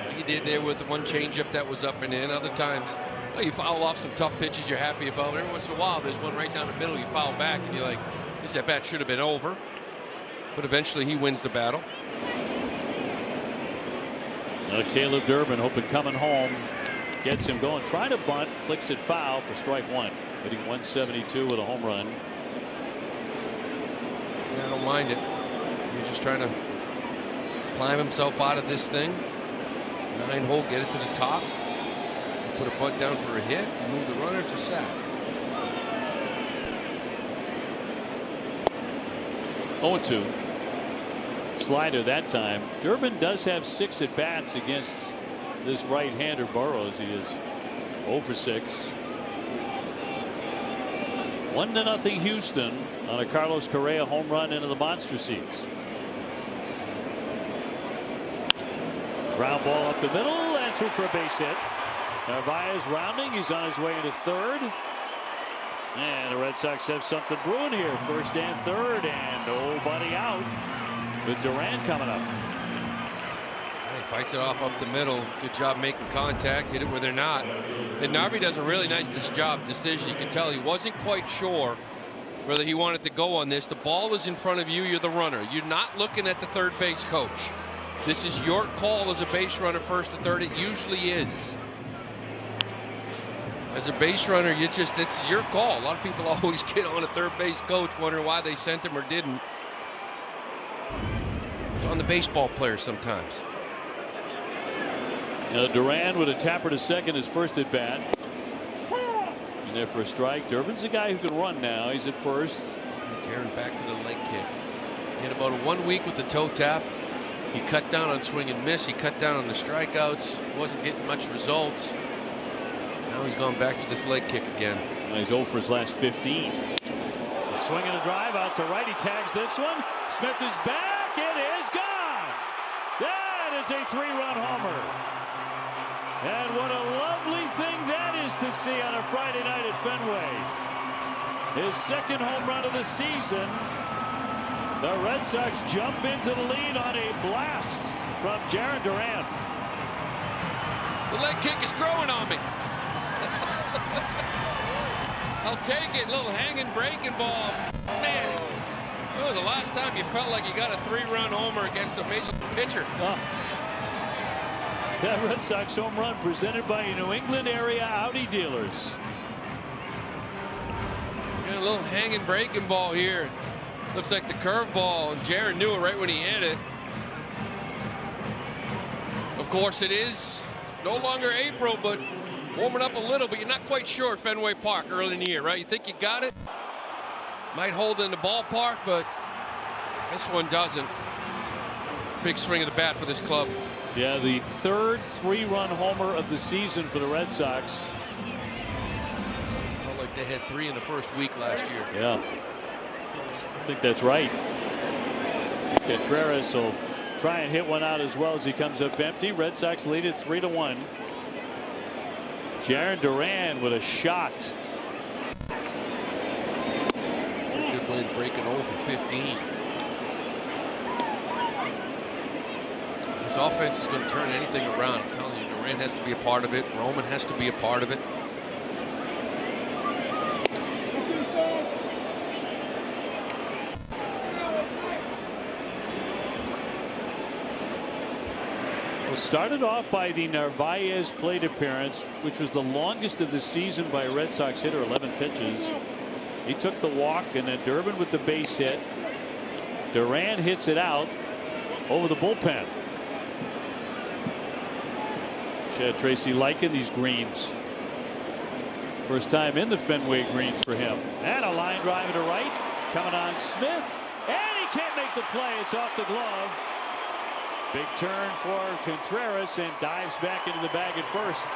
Like you did there with the one changeup that was up and in. Other times, you foul off some tough pitches you're happy about. Every once in a while, there's one right down the middle. You foul back, and you're like, this at bat should have been over. But eventually, he wins the battle. Caleb Durbin hoping coming home gets him going. Trying to bunt, flicks it foul for strike 1. Hitting 172 with a home run. Yeah, I don't mind it. He's just trying to climb himself out of this thing. 9-hole, get it to the top. Put a bunt down for a hit and move the runner to sack. 0-2. Slider that time. Durbin does have 6 at bats against this right-hander Burrows. He is 0 for 6. 1-0 Houston on a Carlos Correa home run into the monster seats. Ground ball up the middle and through for a base hit. Narvaez rounding. He's on his way into 3rd. And the Red Sox have something brewing here. 1st and 3rd, and nobody out with Duran coming up. He fights it off up the middle. Good job making contact. Hit it where they're not. And Narvi does a really nice decision. You can tell he wasn't quite sure whether he wanted to go on this. The ball is in front of you. You're the runner. You're not looking at the third base coach. This is your call as a base runner, 1st to 3rd. It usually is. As a base runner, it's your call. A lot of people always get on a third base coach wondering why they sent him or didn't. It's on the baseball player sometimes. Duran with a tapper to second, his 1st at bat. And there for a strike. Durbin's a guy who can run now. He's at 1st. Jaron back to the leg kick. He had about 1 week with the toe tap. He cut down on swing and miss. He cut down on the strikeouts. Wasn't getting much results. Now he's gone back to this leg kick again. And he's 0 for his last 15. A swing and a drive out to right. He tags this one. Smith is back. It is gone. That is a 3-run homer. And what a lovely thing that is to see on a Friday night at Fenway. His 2nd home run of the season. The Red Sox jump into the lead on a blast from Jarren Duran. The leg kick is growing on me. I'll take it. Little hanging breaking ball. Man, when was the last time you felt like you got a 3-run homer against a major league pitcher? That Red Sox home run presented by your New England area Audi dealers. Got a little hanging breaking ball here. Looks like the curveball, and Jarren knew it right when he hit it. course, it is no longer April, but warming up a little, but you're not quite sure at Fenway Park early in the year, right? You think you got it? Might hold in the ballpark, but this one doesn't. Big swing of the bat for this club. Yeah, the third 3-run homer of the season for the Red Sox. Felt like they had 3 in the first week last year. Yeah, I think that's right. Contreras will try and hit one out as well as he comes up empty. Red Sox lead it 3-1. Jaron Duran with a shot. Good way to break it 0 for 15. This offense is going to turn anything around. I'm telling you, Duran has to be a part of it. Roman has to be a part of it. Well, started off by the Narvaez plate appearance, which was the longest of the season by a Red Sox hitter, 11 pitches. He took the walk, and then Durbin with the base hit. Duran hits it out over the bullpen. Chad Tracy liking these greens. First time in the Fenway greens for him. And a line drive to right. Coming on Smith. And he can't make the play. It's off the glove. Big turn for Contreras and dives back into the bag at first.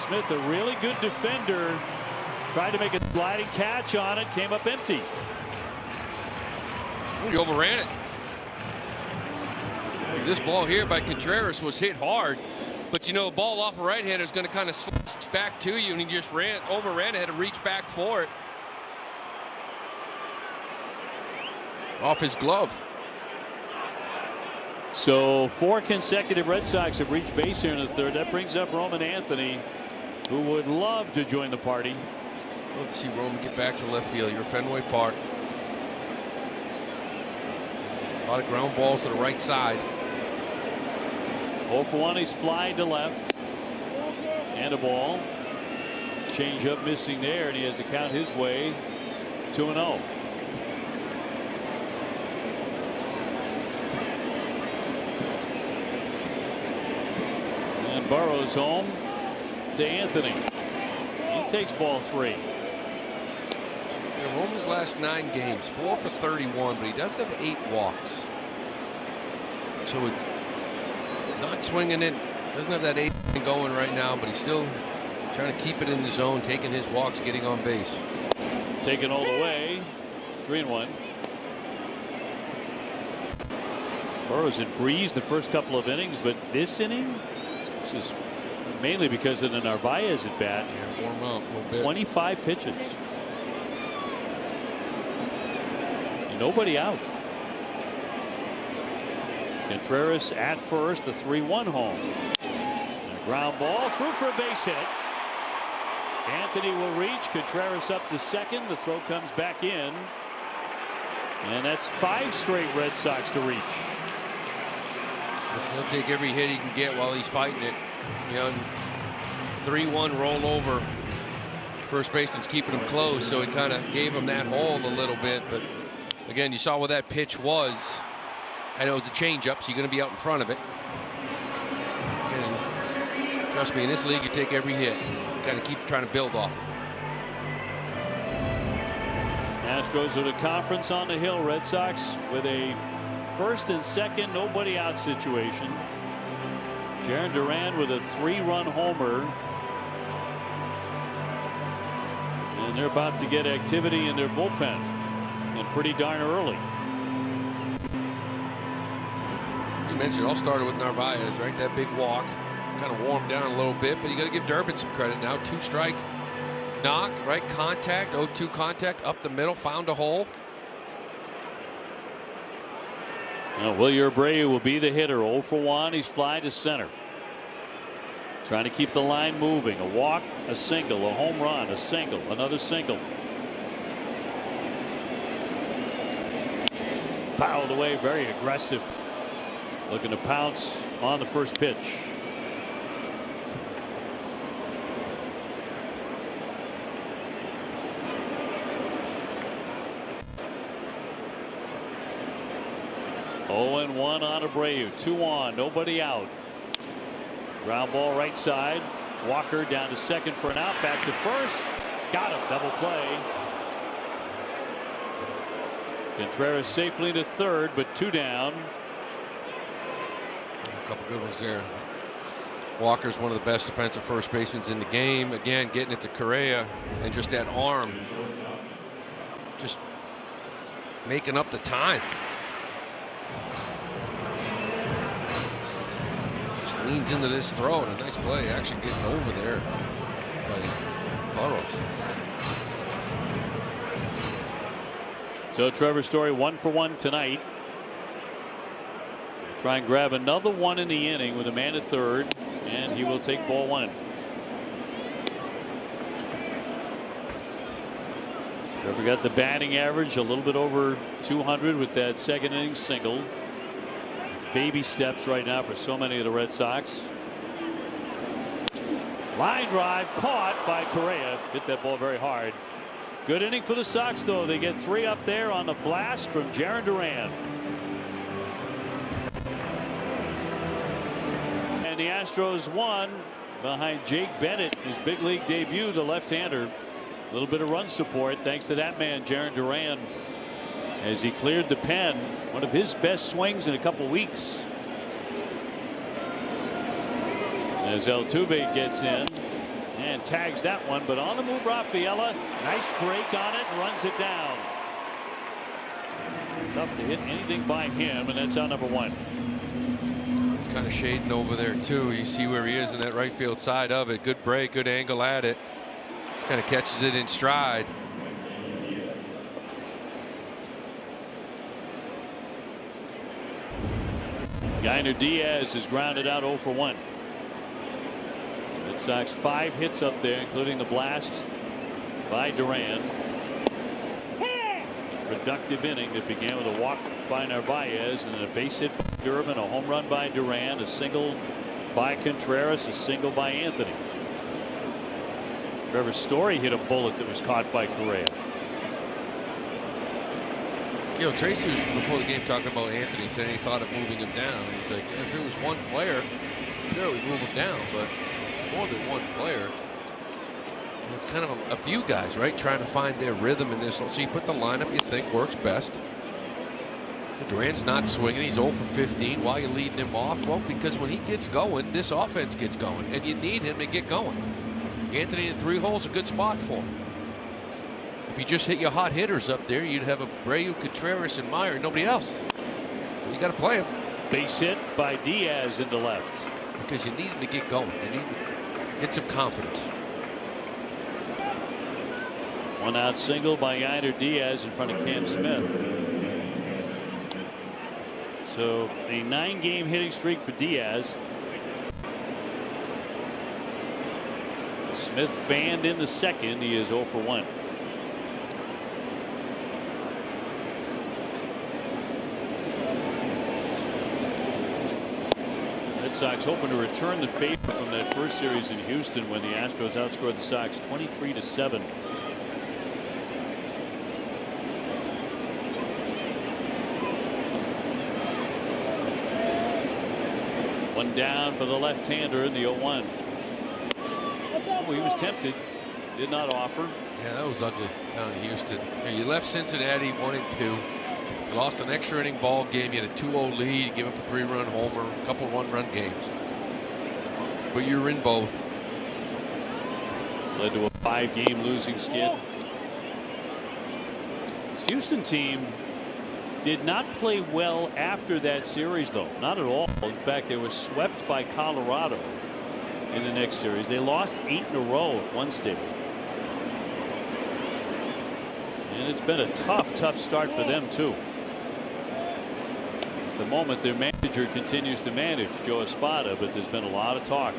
Smith, a really good defender, tried to make a sliding catch on it, came up empty. He overran it. This ball here by Contreras was hit hard, but you know, a ball off a right-hander is going to kind of slice back to you, and he just overran it, had to reach back for it. Off his glove. So 4 consecutive Red Sox have reached base here in the third. That brings up Roman Anthony, who would love to join the party. Let's see Roman get back to left field. You're Fenway Park. A lot of ground balls to the right side. 0 for 1. He's flying to left. And a ball. Change up missing there, and he has to count his way. 2-0. Burrows home to Anthony. He takes ball 3. Roman's last 9 games, 4 for 31, but he does have 8 walks. So it's not swinging it. Doesn't have that 8 going right now, but he's still trying to keep it in the zone, taking his walks, getting on base. Taken all the way. 3-1. Burrows had breezed the first couple of innings, but this inning. This is mainly because of the Narvaez at bat. Yeah, warm up a little bit. 25 pitches. And nobody out. Contreras at first, the 3-1 home. And a ground ball through for a base hit. Anthony will reach. Contreras up to second. The throw comes back in. And that's 5 straight Red Sox to reach. He'll take every hit he can get while he's fighting it. You know, 3-1 roll over. First baseman's keeping him close, so he kind of gave him that hold a little bit. But again, you saw where that pitch was. I know it was a changeup, so you're going to be out in front of it. And trust me, in this league, you take every hit. You kind of keep trying to build off it. Astros with a conference on the hill. Red Sox with a first and second, nobody out situation. Jaron Duran with a 3-run homer. And they're about to get activity in their bullpen, and pretty darn early. You mentioned it all started with Narvaez, right? That big walk kind of warmed down a little bit, but you got to give Durbin some credit now. 2-strike knock, right? Contact, 0-2 contact up the middle, found a hole. Wilyer Abreu will be the hitter. 0 for 1. He's flying to center. Trying to keep the line moving. A walk, a single, a home run, a single, another single. Fouled away, very aggressive. Looking to pounce on the first pitch. 0-1 on Abreu. 2 on, nobody out. Ground ball right side. Walker down to second for an out. Back to first. Got him. Double play. Contreras safely to third, but 2 down. A couple good ones there. Walker's one of the best defensive first basemen in the game. Again, getting it to Correa, and just that arm, just making up the time. Just leans into this throw, and a nice play, actually getting over there by Burrows. So Trevor Story 1 for 1 tonight. Try and grab another one in the inning with a man at third, and he will take ball 1. Trevor got the batting average a little bit over 200 with that second inning single. It's baby steps right now for so many of the Red Sox. Line drive caught by Correa. Hit that ball very hard. Good inning for the Sox, though. They get 3 up there on the blast from Jarren Duran. And the Astros won behind Jake Bennett, his big league debut, the left-hander. A little bit of run support thanks to that man, Jarren Duran, as he cleared the pen. One of his best swings in a couple weeks. As Altuve gets in and tags that one, but on the move, Rafaela. Nice break on it, runs it down. Tough to hit anything by him, and that's out number 1. He's kind of shading over there too. You see where he is in that right field side of it. Good break, good angle at it. Just kind of catches it in stride. Gainer Diaz is grounded out 0 for 1. Red Sox 5 hits up there, including the blast by Duran. Productive inning that began with a walk by Narvaez and then a base hit by Durbin, a home run by Duran, a single by Contreras, a single by Anthony. Trevor Story hit a bullet that was caught by Correa. You know, Tracy was before the game talking about Anthony, saying he thought of moving him down. And he's like, if it was one player, sure, we'd move him down, but more than one player. It's kind of a few guys, right, trying to find their rhythm in this. So you put the lineup you think works best. Duran's not swinging. He's 0 for 15. Why are you leading him off? Well, because when he gets going, this offense gets going, and you need him to get going. Anthony in 3 holes, a good spot for him. If you just hit your hot hitters up there, you'd have Abreu, Contreras, and Meyer, and nobody else. So you got to play him. Base hit by Diaz into left. Because you need him to get going. You need to get some confidence. 1 out single by Gainer Diaz in front of Cam Smith. So a 9-game hitting streak for Diaz. Smith fanned in the second. He is 0 for 1. Red Sox hoping to return the favor from that first series in Houston when the Astros outscored the Sox 23-7. One down for the left-hander in the 0-1. Oh, he was tempted, did not offer. Yeah, that was ugly down in Houston. You left Cincinnati 1-2. You lost an extra inning ball game. You had a 2-0 lead. You gave up a 3-run homer, a couple 1-run games. But you were in both. Led to a 5-game losing skid. This Houston team did not play well after that series, though. Not at all. In fact, they were swept by Colorado in the next series. They lost 8 in a row at one stage. And it's been a tough start for them, too. At the moment, their manager continues to manage, Joe Espada, but there's been a lot of talk.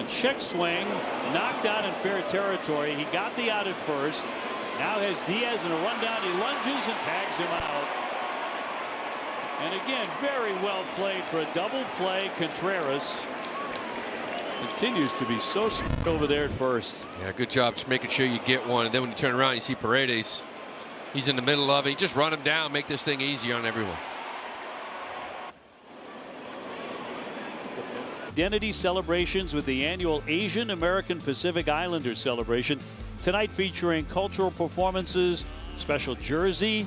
Check swing, knocked out in fair territory. He got the out at first. Now has Diaz in a rundown. He lunges and tags him out. And again, very well played for a double play. Contreras continues to be so smart over there at first. Yeah, good job just making sure you get one. And then when you turn around, you see Paredes. He's in the middle of it. Just run him down, make this thing easy on everyone. Identity celebrations with the annual Asian American Pacific Islanders celebration. Tonight featuring cultural performances, special jersey,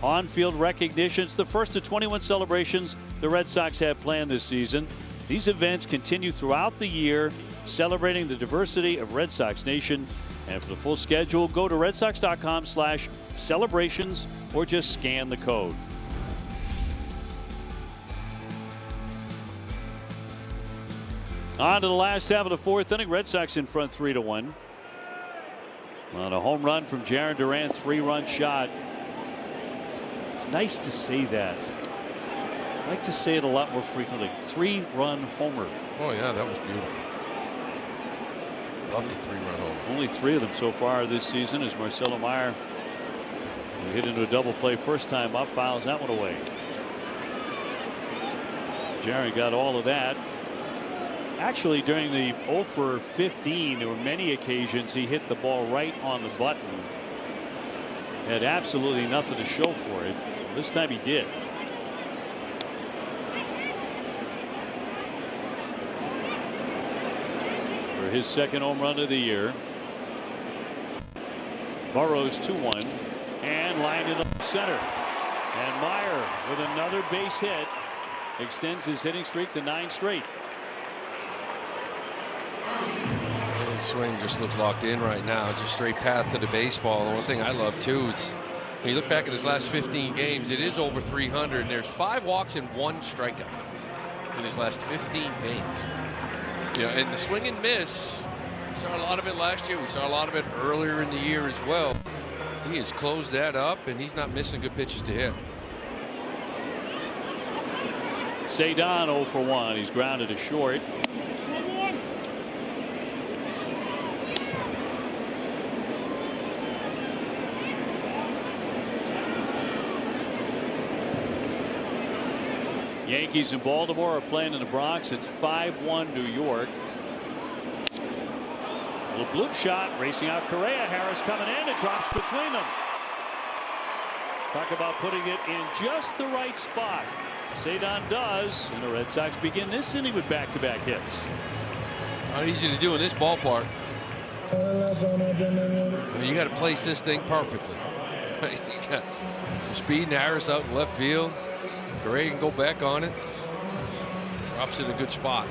on-field recognitions. The first of 21 celebrations the Red Sox have planned this season. These events continue throughout the year, celebrating the diversity of Red Sox Nation. And for the full schedule, go to redsox.com/celebrations or just scan the code. On to the last half of the fourth inning. Red Sox in front 3-1. On a home run from Jarren Duran, 3-run shot. It's nice to say that. I like to say it a lot more frequently. 3-run homer. Oh yeah, that was beautiful. Love the 3-run homer. Only 3 of them so far this season as Marcelo Meyer, who hit into a double play first time up, fouls that one away. Jarren got all of that. Actually, during the 0 for 15, there were many occasions he hit the ball right on the button. Had absolutely nothing to show for it. This time he did. For his second home run of the year. Burrows 2-1 and lined it up center. And Meyer with another base hit extends his hitting streak to 9 straight. His swing just looks locked in right now. Just straight path to the baseball. The one thing I love too is when you look back at his last 15 games, it is over 300. And there's 5 walks and 1 strikeout in his last 15 games. You know, and the swing and miss, we saw a lot of it last year. We saw a lot of it earlier in the year as well. He has closed that up, and he's not missing good pitches to hit. Cedon 0 for 1. He's grounded to short. Yankees in Baltimore are playing in the Bronx. It's 5-1 New York. Little bloop shot, racing out Correa. Harris coming in. It drops between them. Talk about putting it in just the right spot. Cedon does, and the Red Sox begin this inning with back-to-back hits. Not easy to do in this ballpark. I mean, you got to place this thing perfectly. You got some speed and Harris out in left field. Correa can go back on it. Drops in a good spot.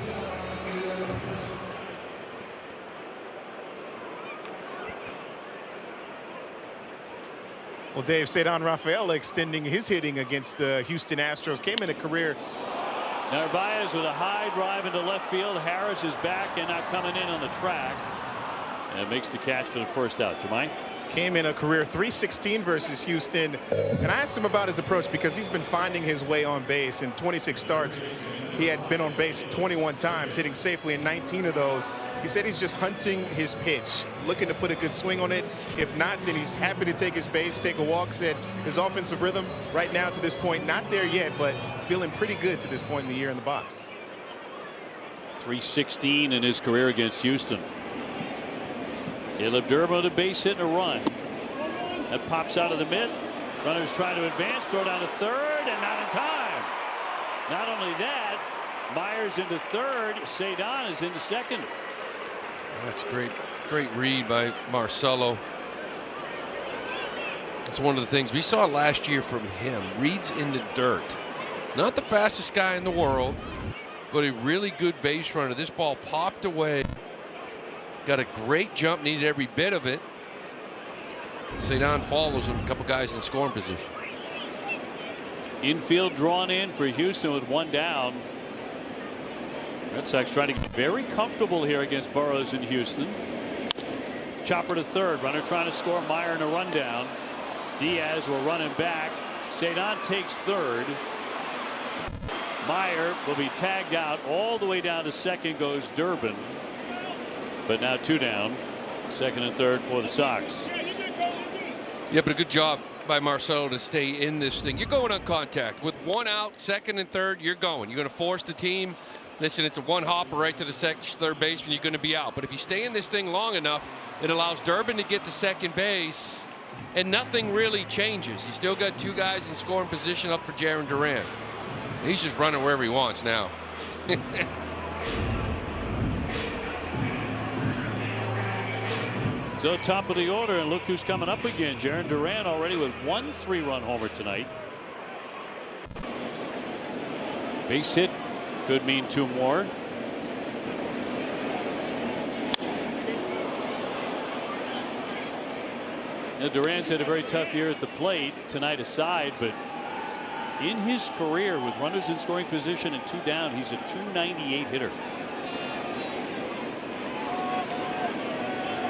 Well, Dave, Cedon Rafaela extending his hitting against the Houston Astros. Came in a career. Narvaez with a high drive into left field. Harris is back and now coming in on the track. And makes the catch for the first out. Jermaine? Came in a career .316 versus Houston. And I asked him about his approach because he's been finding his way on base. In 26 starts, he had been on base 21 times, hitting safely in 19 of those. He said he's just hunting his pitch, looking to put a good swing on it. If not, then he's happy to take his base, take a walk. Said his offensive rhythm right now to this point, not there yet, but feeling pretty good to this point in the year in the box. .316 in his career against Houston. Caleb Durbin with a base hit and a run. That pops out of the mid. Runners trying to advance, throw down to third, and not in time. Not only that, Myers into third. Cedon is into second. That's great read by Marcelo. That's one of the things we saw last year from him. Reads in the dirt. Not the fastest guy in the world, but a really good base runner. This ball popped away. Got a great jump, needed every bit of it. Cedon follows him, a couple guys in scoring position. Infield drawn in for Houston with 1 down. Red Sox trying to get very comfortable here against Burrows in Houston. Chopper to third. Runner trying to score. Meyer in a rundown. Diaz will run him back. Cedon takes third. Meyer will be tagged out. All the way down to second goes Durbin. But now 2 down. Second and third for the Sox. Yeah, but a good job by Marcelo to stay in this thing. You're going on contact with 1 out, second and third. You're going. You're going to force the team Listen, it's a one hopper right to the third baseman, you're going to be out. But if you stay in this thing long enough, it allows Durbin to get to second base, and nothing really changes. You still got two guys in scoring position up for Jarren Duran. He's just running wherever he wants now. So top of the order, and look who's coming up again. Jarren Duran already with 1 3-run homer tonight. Base hit could mean 2 more. Now, Duran's had a very tough year at the plate, tonight aside, but in his career with runners in scoring position and 2 down, he's a .298 hitter.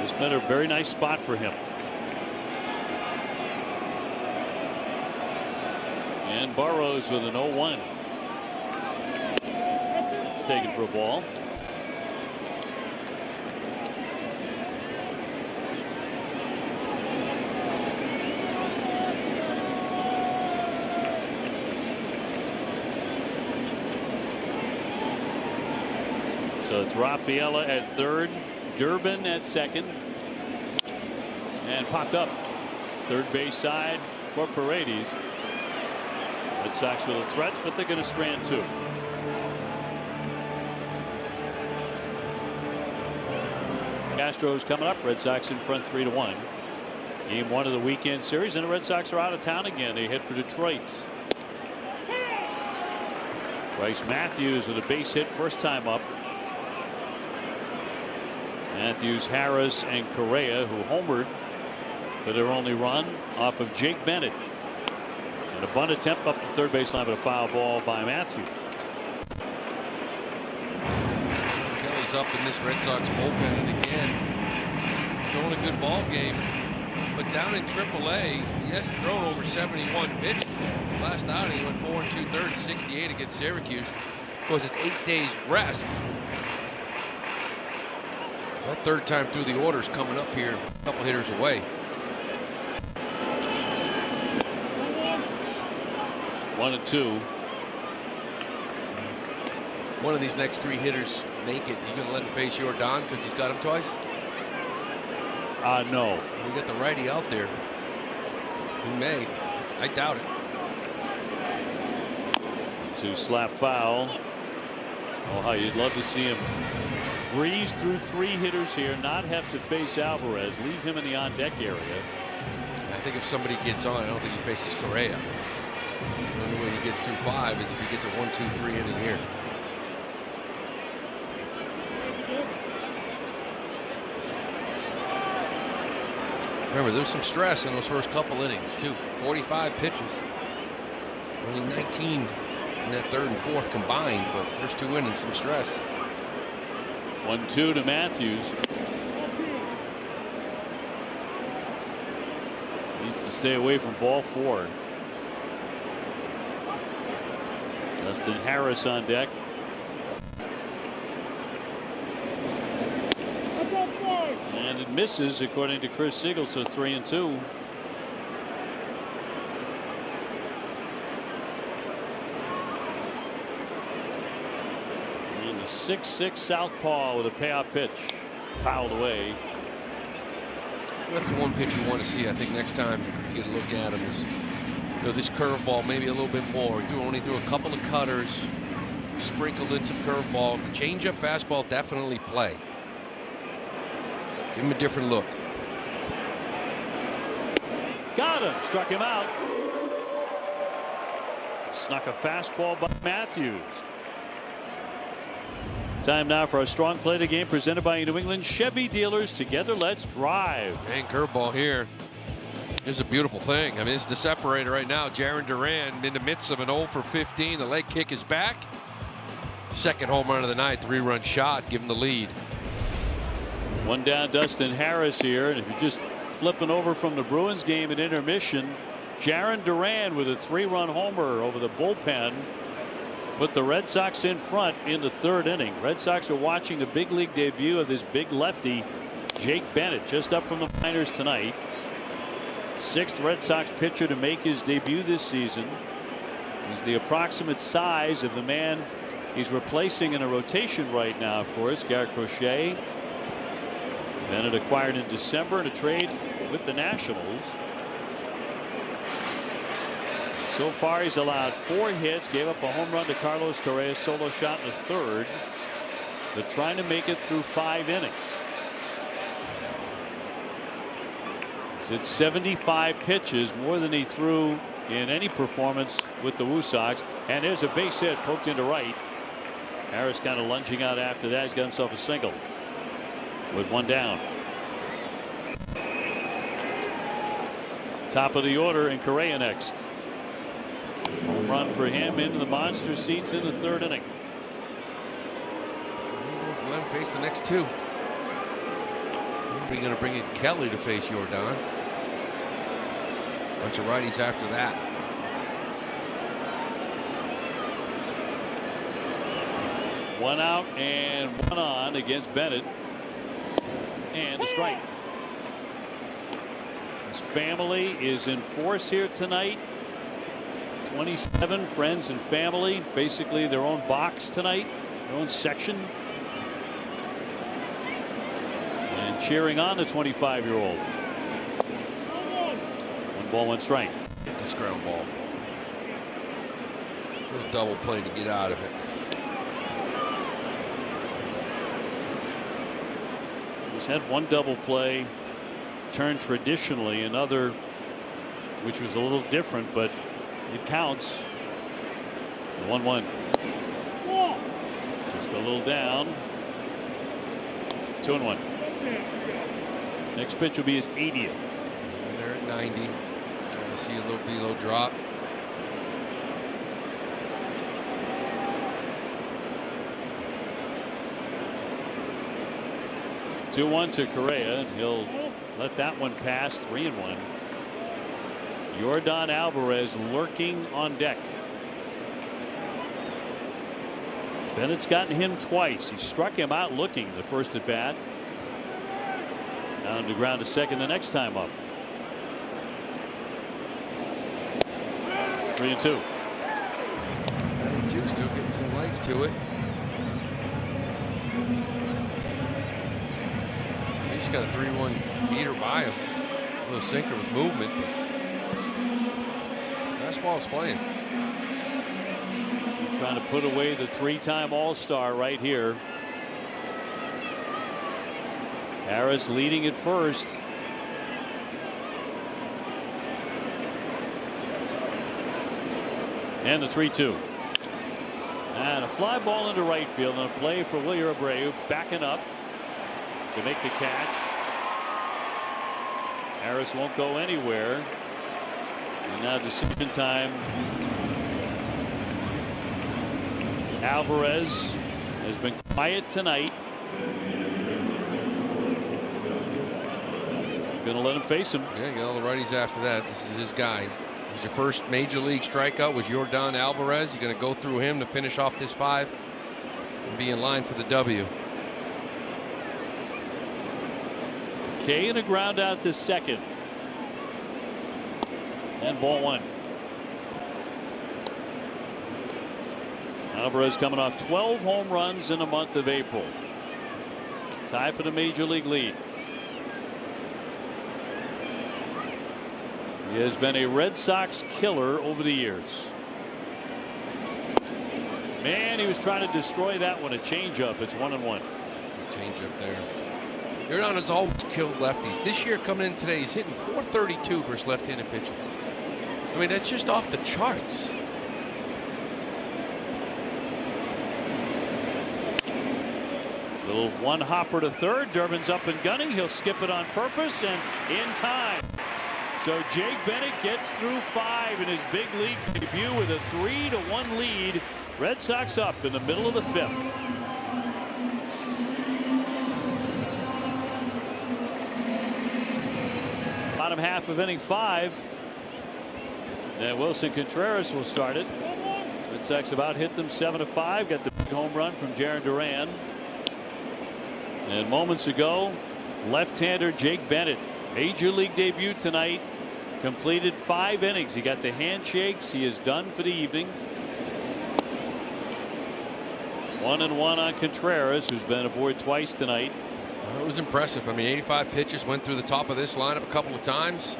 It's been a very nice spot for him. And Burrows with an 0-1. It's taken for a ball. So it's Rafaela at third, Durbin at second, and popped up third base side for Paredes. Red Sox with a threat, but they're going to strand 2. Astros coming up. Red Sox in front 3-1. Game 1 of the weekend series, and the Red Sox are out of town again. They head for Detroit. Bryce Matthews with a base hit first time up. Matthews, Harris, and Correa, who homered for their only run off of Jake Bennett. And a bunt attempt up the third baseline, but a foul ball by Matthews. Kelly's up in this Red Sox bullpen, and again, throwing a good ball game. But down in AAA, he hasn't thrown over 71 pitches. Last outing, he went 4 2/3, 68 against Syracuse. Of course, it's 8 days rest. That third time through the order is coming up here, a couple hitters away. 1-2. One of these next 3 hitters make it. You gonna let him face Jordan because he's got him twice? No. We got the righty out there. He may. I doubt it. 2 slap foul. Oh, how you'd love to see him breeze through 3 hitters here, not have to face Alvarez, leave him in the on-deck area. I think if somebody gets on, I don't think he faces Correa. The only way he gets through 5 is if he gets a 1, 2, 3 inning here. Remember, there's some stress in those first couple innings too. 45 pitches, only 19 in that third and fourth combined, but first 2 innings, some stress. 1-2 to Matthews. Needs to stay away from ball 4. Justin Harris on deck. And it misses according to Chris Siegel, so 3-2. And the 6'6" southpaw with a payout pitch fouled away. That's the one pitch you want to see. I think next time you get a look at him is, you know, this curveball maybe a little bit more. He only threw a couple of cutters, sprinkled in some curveballs. The changeup, fastball definitely play. Give him a different look. Got him. Struck him out. Snuck a fastball by Matthews. Time now for our strong play of the game presented by New England Chevy dealers. Together, let's drive. And curveball here. This is a beautiful thing. I mean, it's the separator right now. Jarren Duran in the midst of an 0 for 15. The leg kick is back. Second home run of the night. 3-run shot. Give him the lead. 1 down, Dustin Harris here. And if you're just flipping over from the Bruins game at intermission, Jarren Duran with a 3-run homer over the bullpen put the Red Sox in front in the 3rd inning. Red Sox are watching the big league debut of this big lefty, Jake Bennett, just up from the minors tonight. 6th Red Sox pitcher to make his debut this season. He's the approximate size of the man He's replacing in a rotation right now, of course, Garrett Crochet. Bennett acquired in December in a trade with the Nationals. So far, he's allowed 4 hits, gave up a home run to Carlos Correa, solo shot in the 3rd. They're trying to make it through 5 innings. He's hit 75 pitches, more than he threw in any performance with the Woo Sox. And there's a base hit poked into right. Harris kind of lunging out after that. He's got himself a single with 1 down. Top of the order, and Correa next. Home run for him into the monster seats in the 3rd inning. Let him face the next 2. We're going to bring in Kelly to face Jordan. Bunch of righties after that. One out and 1 on against Bennett. And a strike. His family is in force here tonight. 27 friends and family, basically their own box tonight, their own section. And cheering on the 25-year-old. 1 ball, 1 strike. Hit this ground ball. It's a little double play to get out of it. He's had 1 double play turn traditionally, another which was a little different, but it counts. 1-1. Just a little down. 2-1. Next pitch will be his 80th. And they're at 90. Starting to see a little velo drop. Two-1 to Correa, and he'll let that one pass. 3-1. Jordan Alvarez lurking on deck. Bennett's gotten him twice. He struck him out looking the first at bat. Down to ground to second the next time up. 3-2. 92 still getting some life to it. He's got a 3-1 heater by him. A little sinker with movement. Fastball's playing. Trying to put away the 3-time All-Star right here. Harris leading at first. And the 3-2. And a fly ball into right field, and a play for Wilyer Abreu backing up to make the catch. Harris won't go anywhere. And now decision time. Alvarez has been quiet tonight. Gonna let him face him. Yeah, got all the righties after that. This is his guy. He's your first major league strikeout was Jordan Alvarez. You're gonna go through him to finish off this 5 and be in line for the W. K and a ground out to second. And ball 1. Alvarez coming off 12 home runs in the month of April. Tie for the major league lead. He has been a Red Sox killer over the years. Man, he was trying to destroy that one. A changeup. It's 1-1. Changeup there. Jordan has always killed lefties. This year coming in today, he's hitting .432 versus left-handed pitching. I mean, that's just off the charts. Little one hopper to third. Durbin's up and gunning. He'll skip it on purpose and in time. So Jake Bennett gets through 5 in his big league debut with a 3-1 lead. Red Sox up in the middle of the 5th. Bottom half of inning 5. And Wilson Contreras will start it. Red Sox about hit them 7-5. Got the big home run from Jarren Duran. And moments ago, left-hander Jake Bennett, major league debut tonight, completed 5 innings. He got the handshakes. He is done for the evening. 1-1 on Contreras, who's been aboard twice tonight. Well, it was impressive. I mean, 85 pitches, went through the top of this lineup a couple of times.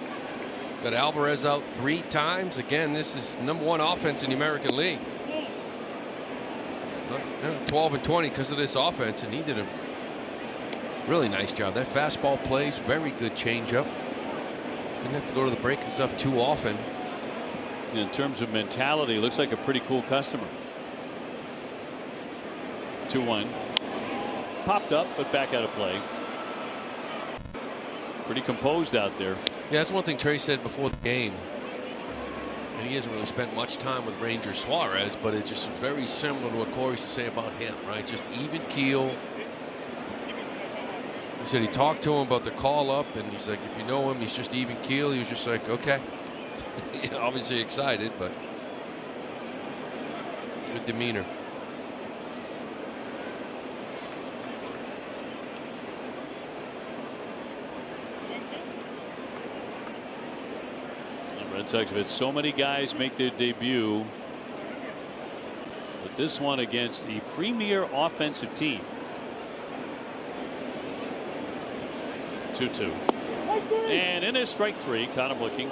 Got Alvarez out 3 times. Again, this is #1 offense in the American League. It's not, 12 and 20 because of this offense, and he did a really nice job. That fastball plays, very good changeup. Didn't have to go to the break and stuff too often. In terms of mentality, looks like a pretty cool customer. 2-1. Popped up, but back out of play. Pretty composed out there. Yeah, that's one thing Trey said before the game. And he hasn't really spent much time with Ranger Suarez, but it's just very similar to what Corey used to say about him, right? Just even keel. He said he talked to him about the call up, and he's like, if you know him, he's just even keel. He was just like, okay. Obviously excited, but good demeanor. Red Sox have had so many guys make their debut, but this one against a premier offensive team. 2-2. And in is strike 3. Caught him looking.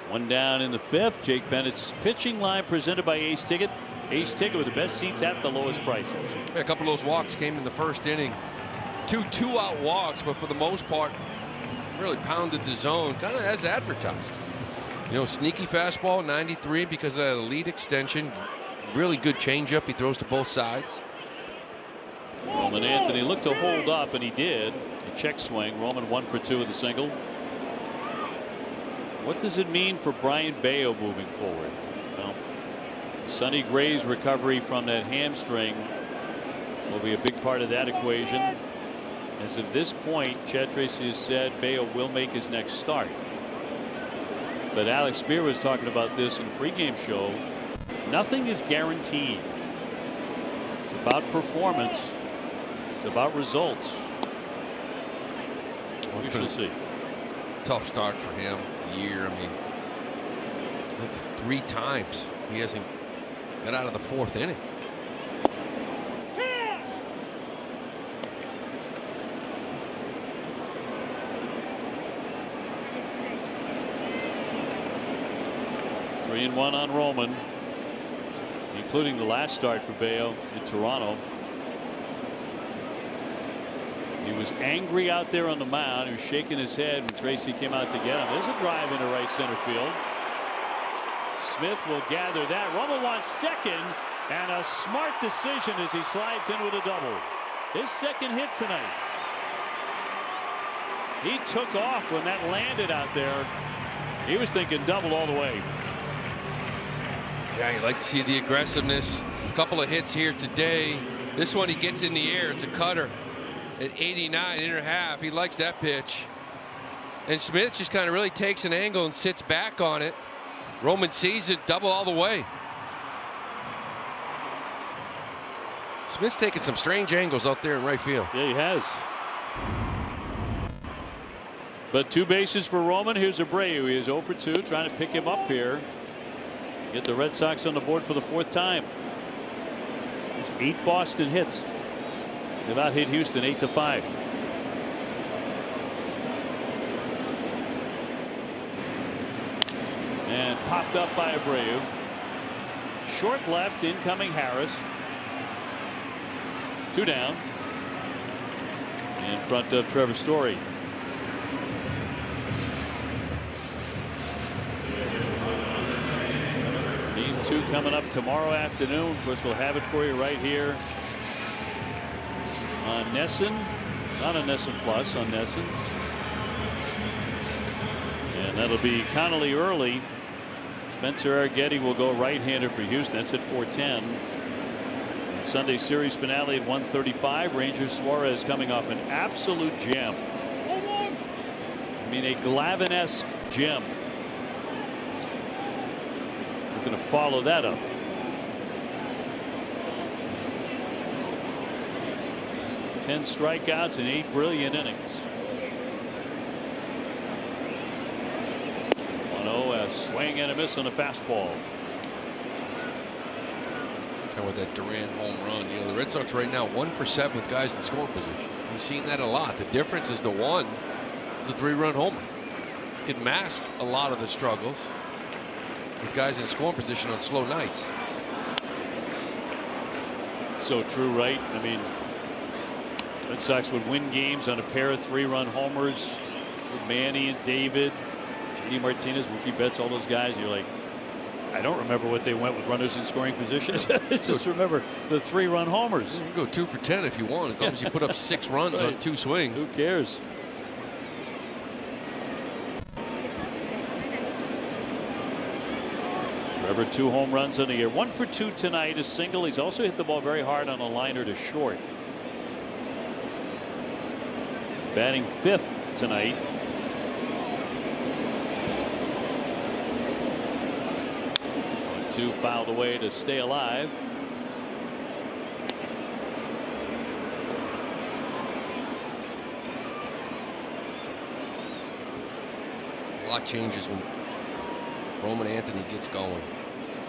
1 down in the 5th. Jake Bennett's pitching line presented by Ace Ticket. Ace Ticket with the best seats at the lowest prices. Yeah, a couple of those walks came in the first inning. 2 2-out walks, but for the most part, really pounded the zone, kind of as advertised. You know, sneaky fastball, 93 because of that elite extension. Really good changeup. He throws to both sides. Roman Anthony looked to hold up, and he did. A check swing. Roman 1 for 2 with a single. What does it mean for Brian Bayo moving forward? Well, Sonny Gray's recovery from that hamstring will be a big part of that equation. As of this point, Chad Tracy has said Bayo will make his next start. But Alex Spear was talking about this in the pregame show. Nothing is guaranteed. It's about performance. It's about results. Well, we shall see. Tough start for him. Year. I mean, like 3 times he hasn't got out of the 4th inning. Three and 1 on Roman, including the last start for Bayo in Toronto. He was angry out there on the mound. He was shaking his head when Tracy came out to get him. There's a drive into right center field. Smith will gather that. Roman wants second, and a smart decision as he slides in with a double. His second hit tonight. He took off when that landed out there. He was thinking double all the way. Yeah, you like to see the aggressiveness. A couple of hits here today. This one he gets in the air. It's a cutter at 89 inner half. He likes that pitch. And Smith just kind of really takes an angle and sits back on it. Roman sees it, double all the way. Smith's taking some strange angles out there in right field. Yeah, he has. But 2 bases for Roman. Here's Abreu. He is 0 for 2, trying to pick him up here. Get the Red Sox on the board for the 4th time. It's 8 Boston hits. They've out hit Houston 8-5. And popped up by Abreu. Short left, incoming Harris. 2 down. In front of Trevor Story. Game 2 coming up tomorrow afternoon. Of course, we'll have it for you right here on Nesson. Not on Nesson Plus, on Nesson. And that'll be Connolly early. Spencer Arrighetti will go right-hander for Houston. That's at 4:10. And Sunday series finale at 1:35. Rangers Suarez coming off an absolute gem. I mean, a Glavine-esque gem. We're going to follow that up. Ten strikeouts and 8 brilliant innings. 1-0, a swing and a miss on a fastball. And with that Durant home run, you know, the Red Sox right now 1 for 7 with guys in scoring position. We've seen that a lot. The difference is the one is a 3-run homer. Can mask a lot of the struggles with guys in scoring position on slow nights. So true, right? I mean, Red Sox would win games on a pair of 3-run homers with Manny and David, JD Martinez, Mookie Betts, all those guys. You're like, I don't remember what they went with runners in scoring positions. Just remember the 3-run homers. You can go 2 for 10 if you want, as long as you put up 6 runs right. on 2 swings. Who cares? Trevor, 2 home runs in the year. 1 for 2 tonight, a single. He's also hit the ball very hard on a liner to short. Batting 5th tonight. Two fouled away to stay alive. A lot changes when Roman Anthony gets going.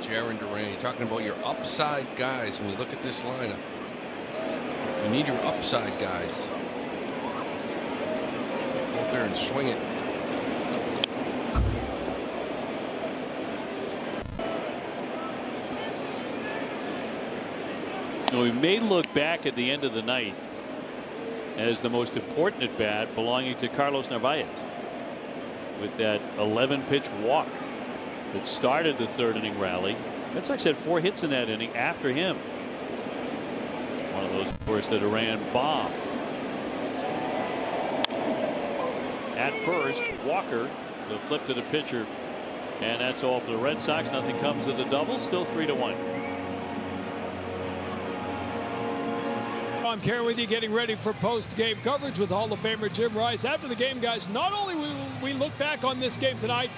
Jaron Durant, you're talking about your upside guys when you look at this lineup. You need your upside guys. Go out there and swing it. We may look back at the end of the night as the most important at bat belonging to Carlos Narvaez with that 11-pitch walk that started the 3rd inning rally. Red Sox had 4 hits in that inning after him. One of those, of course, the Durant bomb. At first, Walker, the flip to the pitcher, and that's all for the Red Sox. Nothing comes of the double. Still 3-1. I'm Karen with you, getting ready for post-game coverage with Hall of Famer Jim Rice. After the game, guys, not only will we look back on this game tonight,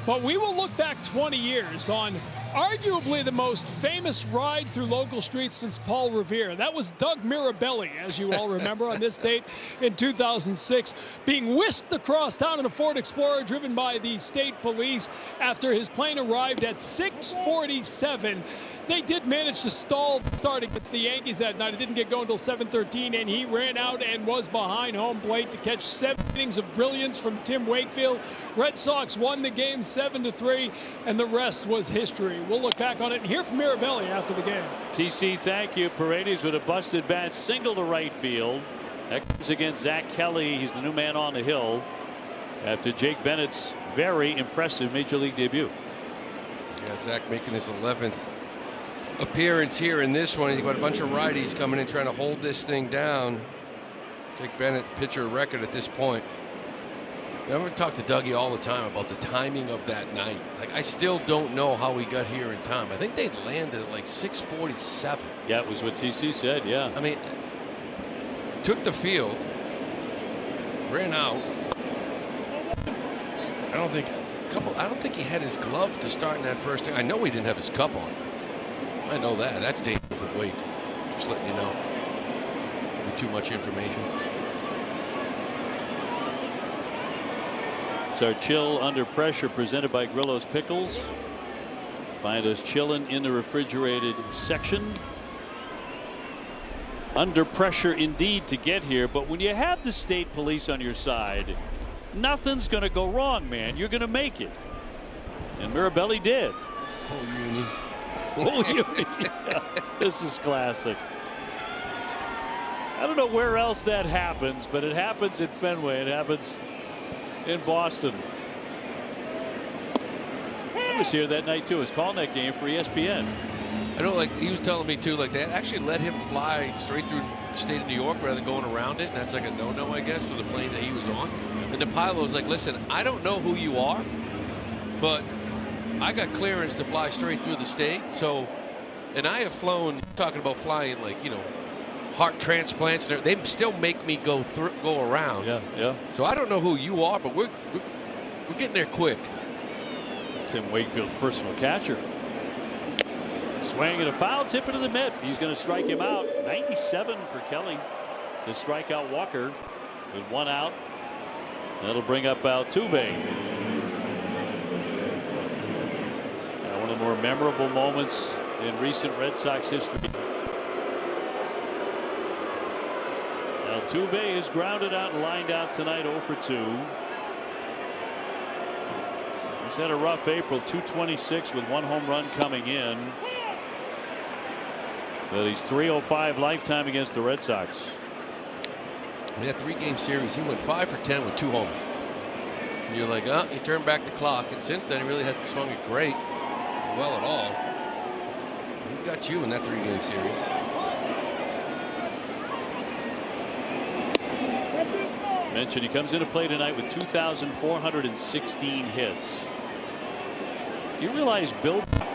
but we will look back 20 years on arguably the most famous ride through local streets since Paul Revere. That was Doug Mirabelli, as you all remember, on this date in 2006, being whisked across town in a Ford Explorer driven by the state police after his plane arrived at 6:47. They did manage to stall start against the Yankees that night. It didn't get going until 7:13, and he ran out and was behind home plate to catch 7 innings of brilliance from Tim Wakefield. Red Sox won the game 7-3, and the rest was history. We'll look back on it and hear from Mirabelli after the game. TC, thank you. Paredes with a busted bat single to right field. That comes against Zach Kelly. He's the new man on the hill after Jake Bennett's very impressive Major League debut. Yeah, Zach making his 11th appearance here in this one. He's got a bunch of righties coming in trying to hold this thing down. Jake Bennett, pitcher record at this point. I'm going to talk to Dougie all the time about the timing of that night. Like, I still don't know how we got here in time. I think they landed at like 6:47. Yeah, it was what TC said. Yeah. I mean, took the field, ran out. I don't think he had his glove to start in that first inning. I know he didn't have his cup on. I know that. That's dangerous with Wake. Just letting you know. Too much information. It's our Chill Under Pressure presented by Grillo's Pickles. Find us chilling in the refrigerated section. Under pressure indeed to get here, but when you have the state police on your side, nothing's going to go wrong, man. You're going to make it. And Mirabelli did. Full union. Full union. Yeah, this is classic. I don't know where else that happens, but it happens at Fenway. It happens in Boston. I was here that night too. I was calling that game for ESPN. I know, like he was telling me too, like they actually let him fly straight through the state of New York rather than going around it, and that's like a no-no, I guess, for the plane that he was on. And the pilot was like, "Listen, I don't know who you are, but I got clearance to fly straight through the state. So, and I have flown, talking about flying, like, you know, heart transplants, and they still make me go around. Yeah, yeah. So I don't know who you are, but we're getting there quick." Tim Wakefield's personal catcher. Swing and a foul tip into the mitt. He's going to strike him out. 97 for Kelly to strike out Walker with 1 out. That'll bring up Altuve. One of the more memorable moments in recent Red Sox history. Altuve is grounded out and lined out tonight, 0 for 2. He's had a rough April, 226 with 1 home run coming in. But he's 305 lifetime against the Red Sox. In that 3-game series, he went 5 for 10 with 2 homers. And you're like, oh, he turned back the clock. And since then, he really hasn't swung it great, well at all. He got you in that 3-game series. Mentioned he comes into play tonight with 2,416 hits. Do you realize Bill Buckner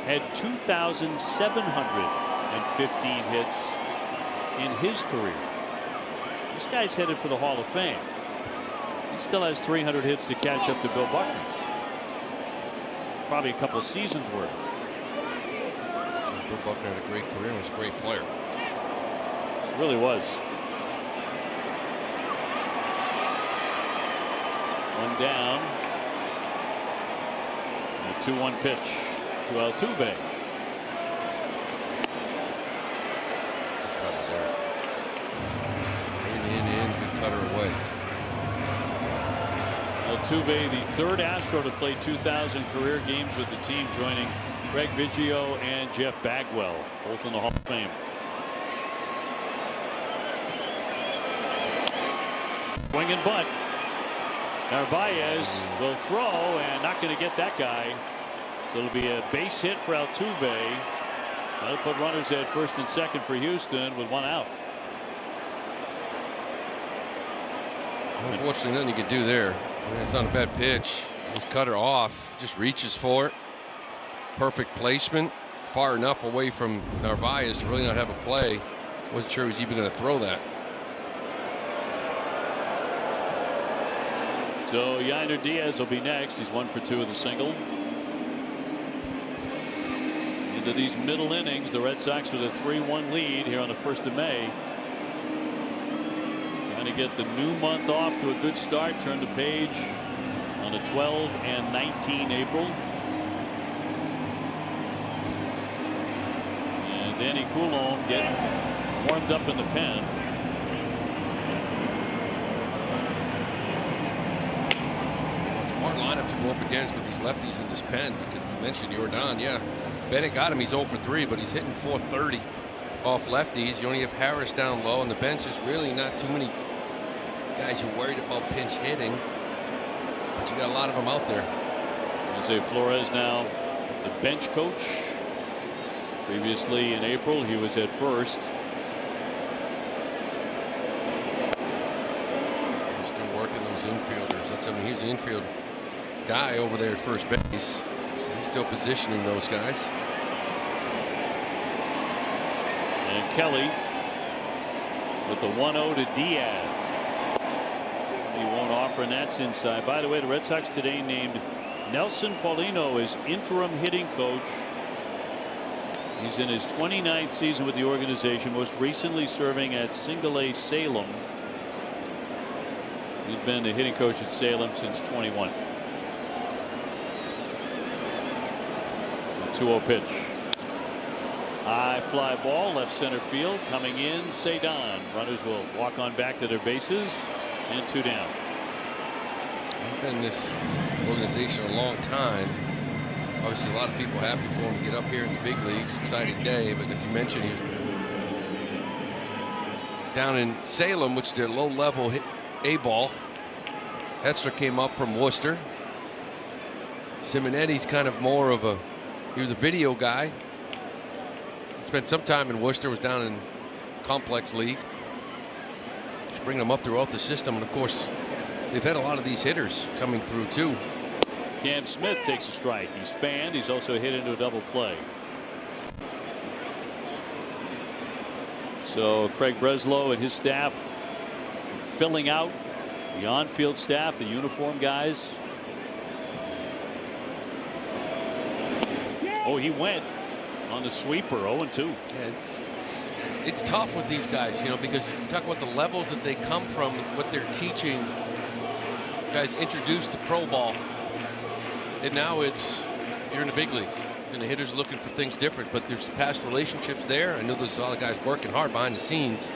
had 2,715 hits in his career? This guy's headed for the Hall of Fame. He still has 300 hits to catch up to Bill Buckner. Probably a couple of seasons worth. Bill Buckner had a great career and was a great player. It really was. One down. A 2-1 pitch to Altuve. Cutter there. In. Good cutter away. Altuve, the 3rd Astro to play 2,000 career games with the team, joining Craig Biggio and Jeff Bagwell, both in the Hall of Fame. Swing and bunt. Narvaez will throw and not going to get that guy. So it'll be a base hit for Altuve. That'll put runners at first and second for Houston with 1 out. Unfortunately, nothing you could do there. I mean, it's not a bad pitch. His cutter off, just reaches for it. Perfect placement, far enough away from Narvaez to really not have a play. Wasn't sure he was even going to throw that. So Yainer Diaz will be next. He's 1 for 2 with a single. Into these middle innings, the Red Sox with a 3-1 lead here on the 1st of May. Trying to get the new month off to a good start. Turn the page on a 12 and 19 April. And Danny Coulombe getting warmed up in the pen. Hard lineup to go up against with these lefties in this pen, because we mentioned Jordan. Yeah, Bennett got him. He's 0 for 3, but he's hitting .430 off lefties. You only have Harris down low, and the bench is really not too many guys who are worried about pinch hitting, but you got a lot of them out there. Jose Flores now the bench coach. Previously in April, he was at first. He's still working those infielders. I mean, he's the infield guy over there at first base, so he's still positioning those guys. And Kelly with the 1-0 to Diaz. He won't offer, and that's inside. By the way, the Red Sox today named Nelson Paulino as interim hitting coach. He's in his 29th season with the organization, most recently serving at Single A Salem. He'd been the hitting coach at Salem since 21. A 2-0 pitch. High fly ball, left center field, coming in. Cedon. Runners will walk on back to their bases, and 2 down. He's been in this organization a long time. Obviously, a lot of people happy for him to get up here in the big leagues. Exciting day, but like you mentioned, he was down in Salem, which is their low-level A-ball. Hetzler came up from Worcester. Simonetti's kind of more of a, he was a video guy. Spent some time in Worcester, was down in Complex League. Just bringing them up throughout the system, and of course, they've had a lot of these hitters coming through too. Cam Smith takes a strike. He's fanned. He's also hit into a double play. So Craig Breslow and his staff filling out the on-field staff, the uniform guys. Oh, he went on the sweeper, 0-2. Yeah, it's tough with these guys, you know, because you talk about the levels that they come from, what they're teaching. Guys introduced to pro ball, and now you're in the big leagues. and the hitters are looking for things different. But there's past relationships there. I know there's a lot of guys working hard behind the scenes,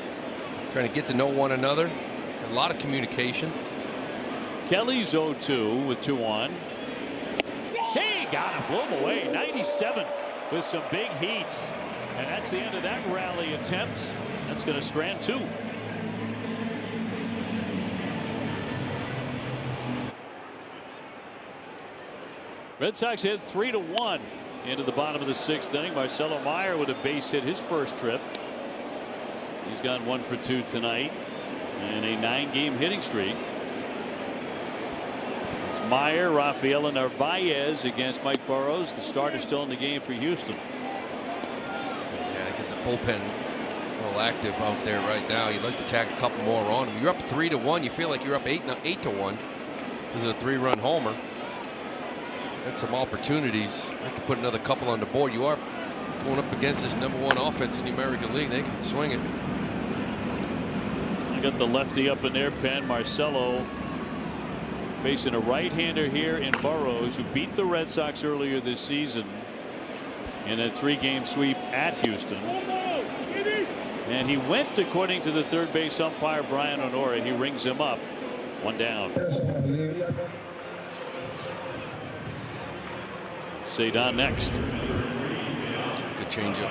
trying to get to know one another. A lot of communication. Kelly's 0-2 with 2 on. Hey, got him, blew him away. 97 with some big heat. And that's the end of that rally attempt. That's going to strand 2. Red Sox hit 3-1 into the bottom of the 6th inning. Marcelo Meyer with a base hit his first trip. He's gone 1 for 2 tonight in a 9-game hitting streak. It's Meyer, Rafael Narvaez against Mike Burrows. The starter still in the game for Houston. Yeah, get the bullpen a little active out there right now. You'd like to tack a couple more on them. You're up 3-1. You feel like you're up 8-1 because of a 3-run homer. Had some opportunities. Have to put another couple on the board. You are going up against this #1 offense in the American League. They can swing it. I got the lefty up in their pen. Marcelo facing a right-hander here in Burrows, who beat the Red Sox earlier this season in a 3-game sweep at Houston. And he went, according to the third base umpire Brian Honora. He rings him up. 1 down. Cedon next. Good changeup.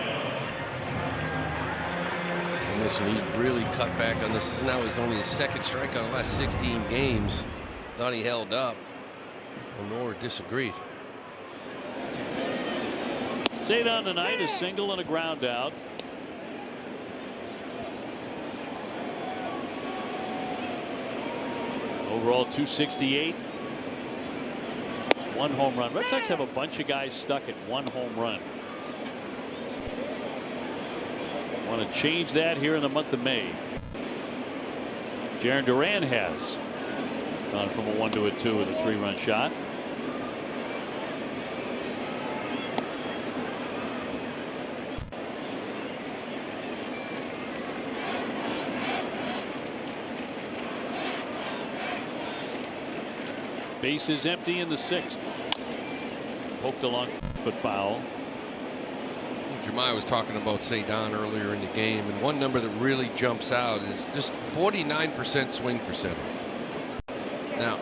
And listen, he's really cut back on this. Now he's only his 2nd strikeout in the last 16 games. Thought he held up. Honora disagreed. Cedon tonight, a single and a ground out. Overall 268. 1 home run. Red Sox have a bunch of guys stuck at 1 home run. Want to change that here in the month of May. Jarren Duran has gone from a 1 to a 2 with a 3-run shot. Bases empty in the 6th. Poked along but foul. Jemai was talking about Cedon earlier in the game, and one number that really jumps out is just 49% swing percentage. Now,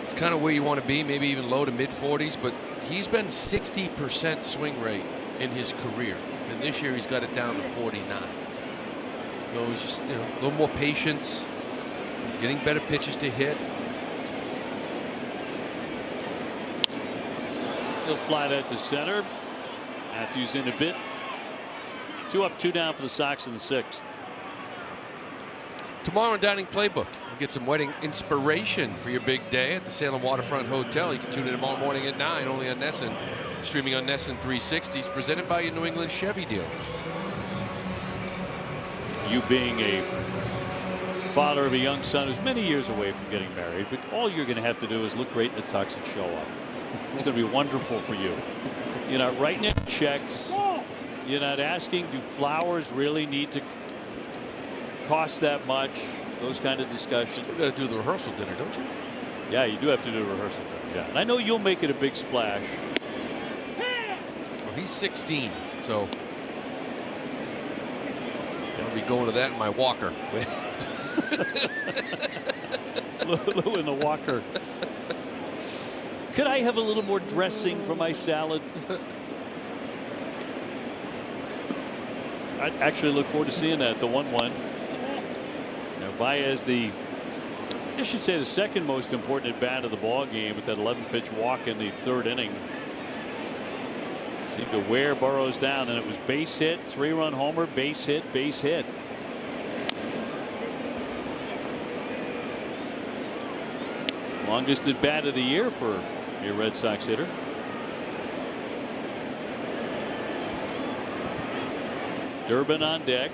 it's kind of where you want to be, maybe even low to mid 40s, but he's been 60% swing rate in his career, and this year he's got it down to 49. So he's just, you know, a little more patience, getting better pitches to hit. He'll fly that to center. Matthews in a bit. 2 up, 2 down for the Sox in the 6th. Tomorrow in Dining Playbook, you get some wedding inspiration for your big day at the Salem Waterfront Hotel. You can tune in tomorrow morning at 9, only on NESN. Streaming on NESN 360s, presented by your New England Chevy dealers. You being a father of a young son who's many years away from getting married, but all you're going to have to do is look great in a tux and show up. It's going to be wonderful for you. You're not writing in checks. You're not asking, do flowers really need to cost that much? Those kind of discussions. You got to do the rehearsal dinner, don't you? Yeah, you do have to do a rehearsal dinner. Yeah, and I know you'll make it a big splash. Well, he's 16, so I'll be going to that in my walker. Lou in the walker. Could I have a little more dressing for my salad? I'd actually look forward to seeing that. The 1-1. Narvaez, I guess you'd say the 2nd most important at bat of the ball game with that 11-pitch walk in the 3rd inning. Seemed to wear Burrows down, and it was base hit, 3-run homer, base hit, base hit. Longest at bat of the year for your Red Sox hitter. Durbin on deck.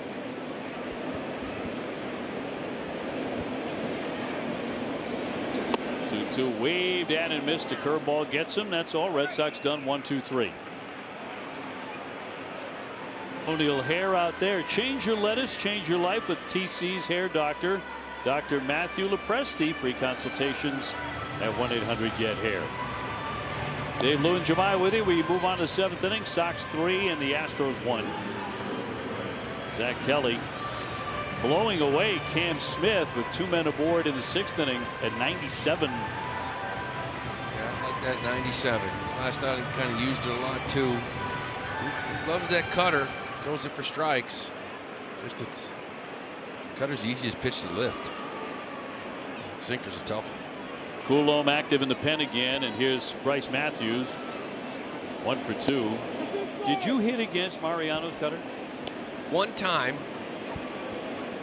2-2 waved at and missed. A curveball gets him. That's all. Red Sox done. 1-2-3. O'Neill Hair out there. Change your lettuce, change your life with TC's Hair Doctor, Dr. Matthew Lopresti. Free consultations at 1-800-GET-HAIR. Dave, Lou, and Jemai with you. We move on to the 7th inning. Sox 3 and the Astros 1. Zach Kelly blowing away Cam Smith with 2 men aboard in the 6th inning at 97. Yeah, I like that 97. His last outing kind of used it a lot too. He loves that cutter. Throws it for strikes. Just it's cutter's the easiest pitch to lift. Sinker's a tough one. Coulombe active in the pen again, and here's Bryce Matthews. 1 for 2. Did you hit against Mariano's cutter? One time.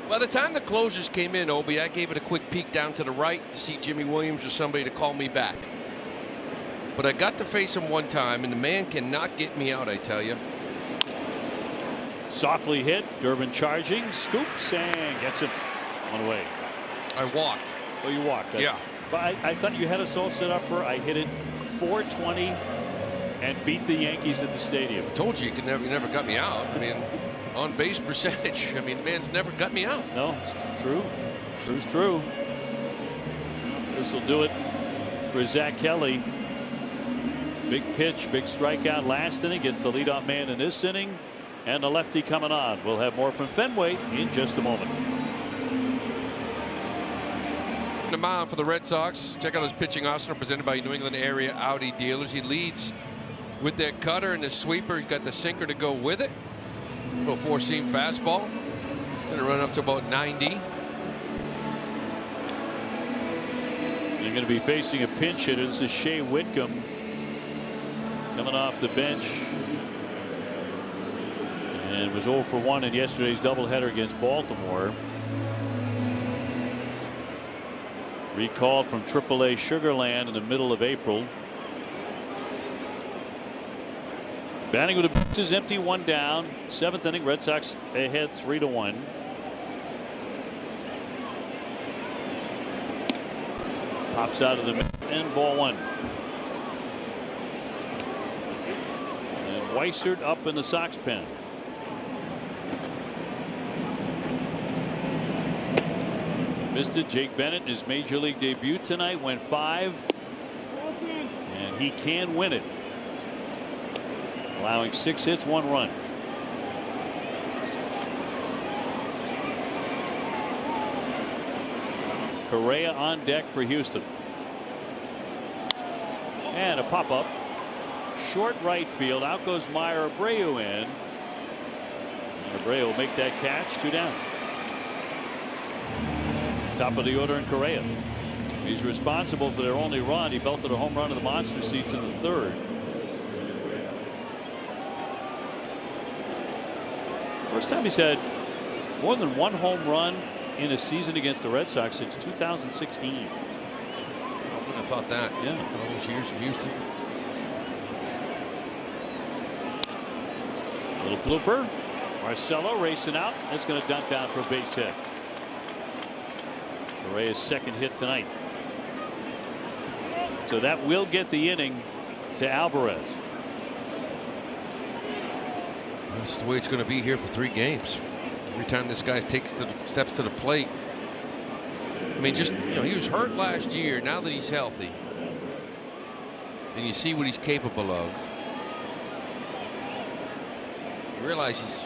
By the time the closers came in, Obi, I gave it a quick peek down to the right to see Jimmy Williams or somebody to call me back. But I got to face him one time, and the man cannot get me out, I tell you. Softly hit. Durbin charging, scoops, and gets it on the way. I walked. Oh, you walked. Yeah. But I thought you had us all set up for I hit it 420 and beat the Yankees at the stadium. I told you, you never got me out. I mean, on base percentage. I mean, the man's never got me out. No, it's true. True's true. This will do it for Zach Kelly. Big pitch, big strikeout last inning. Gets the leadoff man in this inning. And the lefty coming on. We'll have more from Fenway in just a moment. The mound for the Red Sox. Check out his pitching arsenal presented by New England area Audi dealers. He leads with that cutter and the sweeper. He's got the sinker to go with it. Little 4-seam fastball. Going to run up to about 90. You're going to be facing a pinch hitter. This is Shea Whitcomb coming off the bench. And was 0 for 1 in yesterday's doubleheader against Baltimore. Recalled from AAA Sugarland in the middle of April. Batting with the bases empty, 1 down. 7th inning, Red Sox ahead 3-1. Pops out of the middle and ball 1. And Weissert up in the Sox pen. Missed it. Jake Bennett in his major league debut tonight went 5. And he can win it. Allowing 6 hits, 1 run. Correa on deck for Houston. And a pop up. Short right field. Out goes Meyer. Abreu in. And Abreu will make that catch. 2 down. Top of the order in Correa. He's responsible for their only run. He belted a home run to the monster seats in the 3rd. First time he's had more than 1 home run in a season against the Red Sox since 2016. I wouldn't have thought that. Yeah. All those years in Houston. Little blooper. Marcelo racing out. That's going to dunk down for a base hit. Correa's 2nd hit tonight. So that will get the inning to Alvarez. That's the way it's going to be here for 3 games. Every time this guy takes the steps to the plate. I mean, just, you know, he was hurt last year. Now that he's healthy, and you see what he's capable of, you realize he's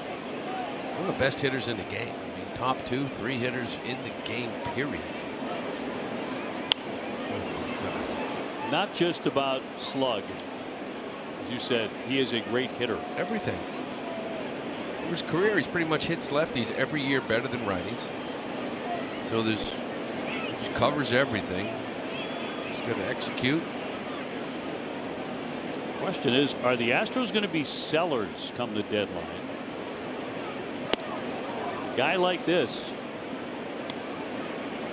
one of the best hitters in the game. I mean, top 2, 3 hitters in the game, period. Not just about slug. As you said, he is a great hitter. Everything. For his career, he's pretty much hits lefties every year better than righties. So just covers everything. He's going to execute. Question is, are the Astros going to be sellers come the deadline? A guy like this,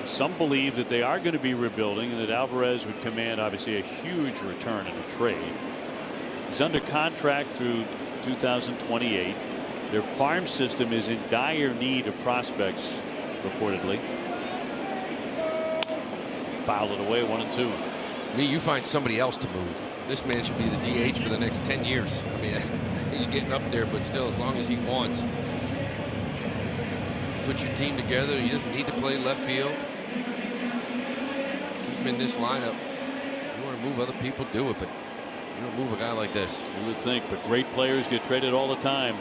some believe that they are going to be rebuilding and that Alvarez would command obviously a huge return in a trade. He's under contract through 2028. Their farm system is in dire need of prospects, reportedly. Fouled it away, 1-2. You find somebody else to move. This man should be the DH for the next 10 years. I mean, he's getting up there, but still, as long as he wants. Put your team together. He doesn't need to play left field. Keep him in this lineup. You want to move other people, do it, but You don't move a guy like this. You would think, but great players get traded all the time.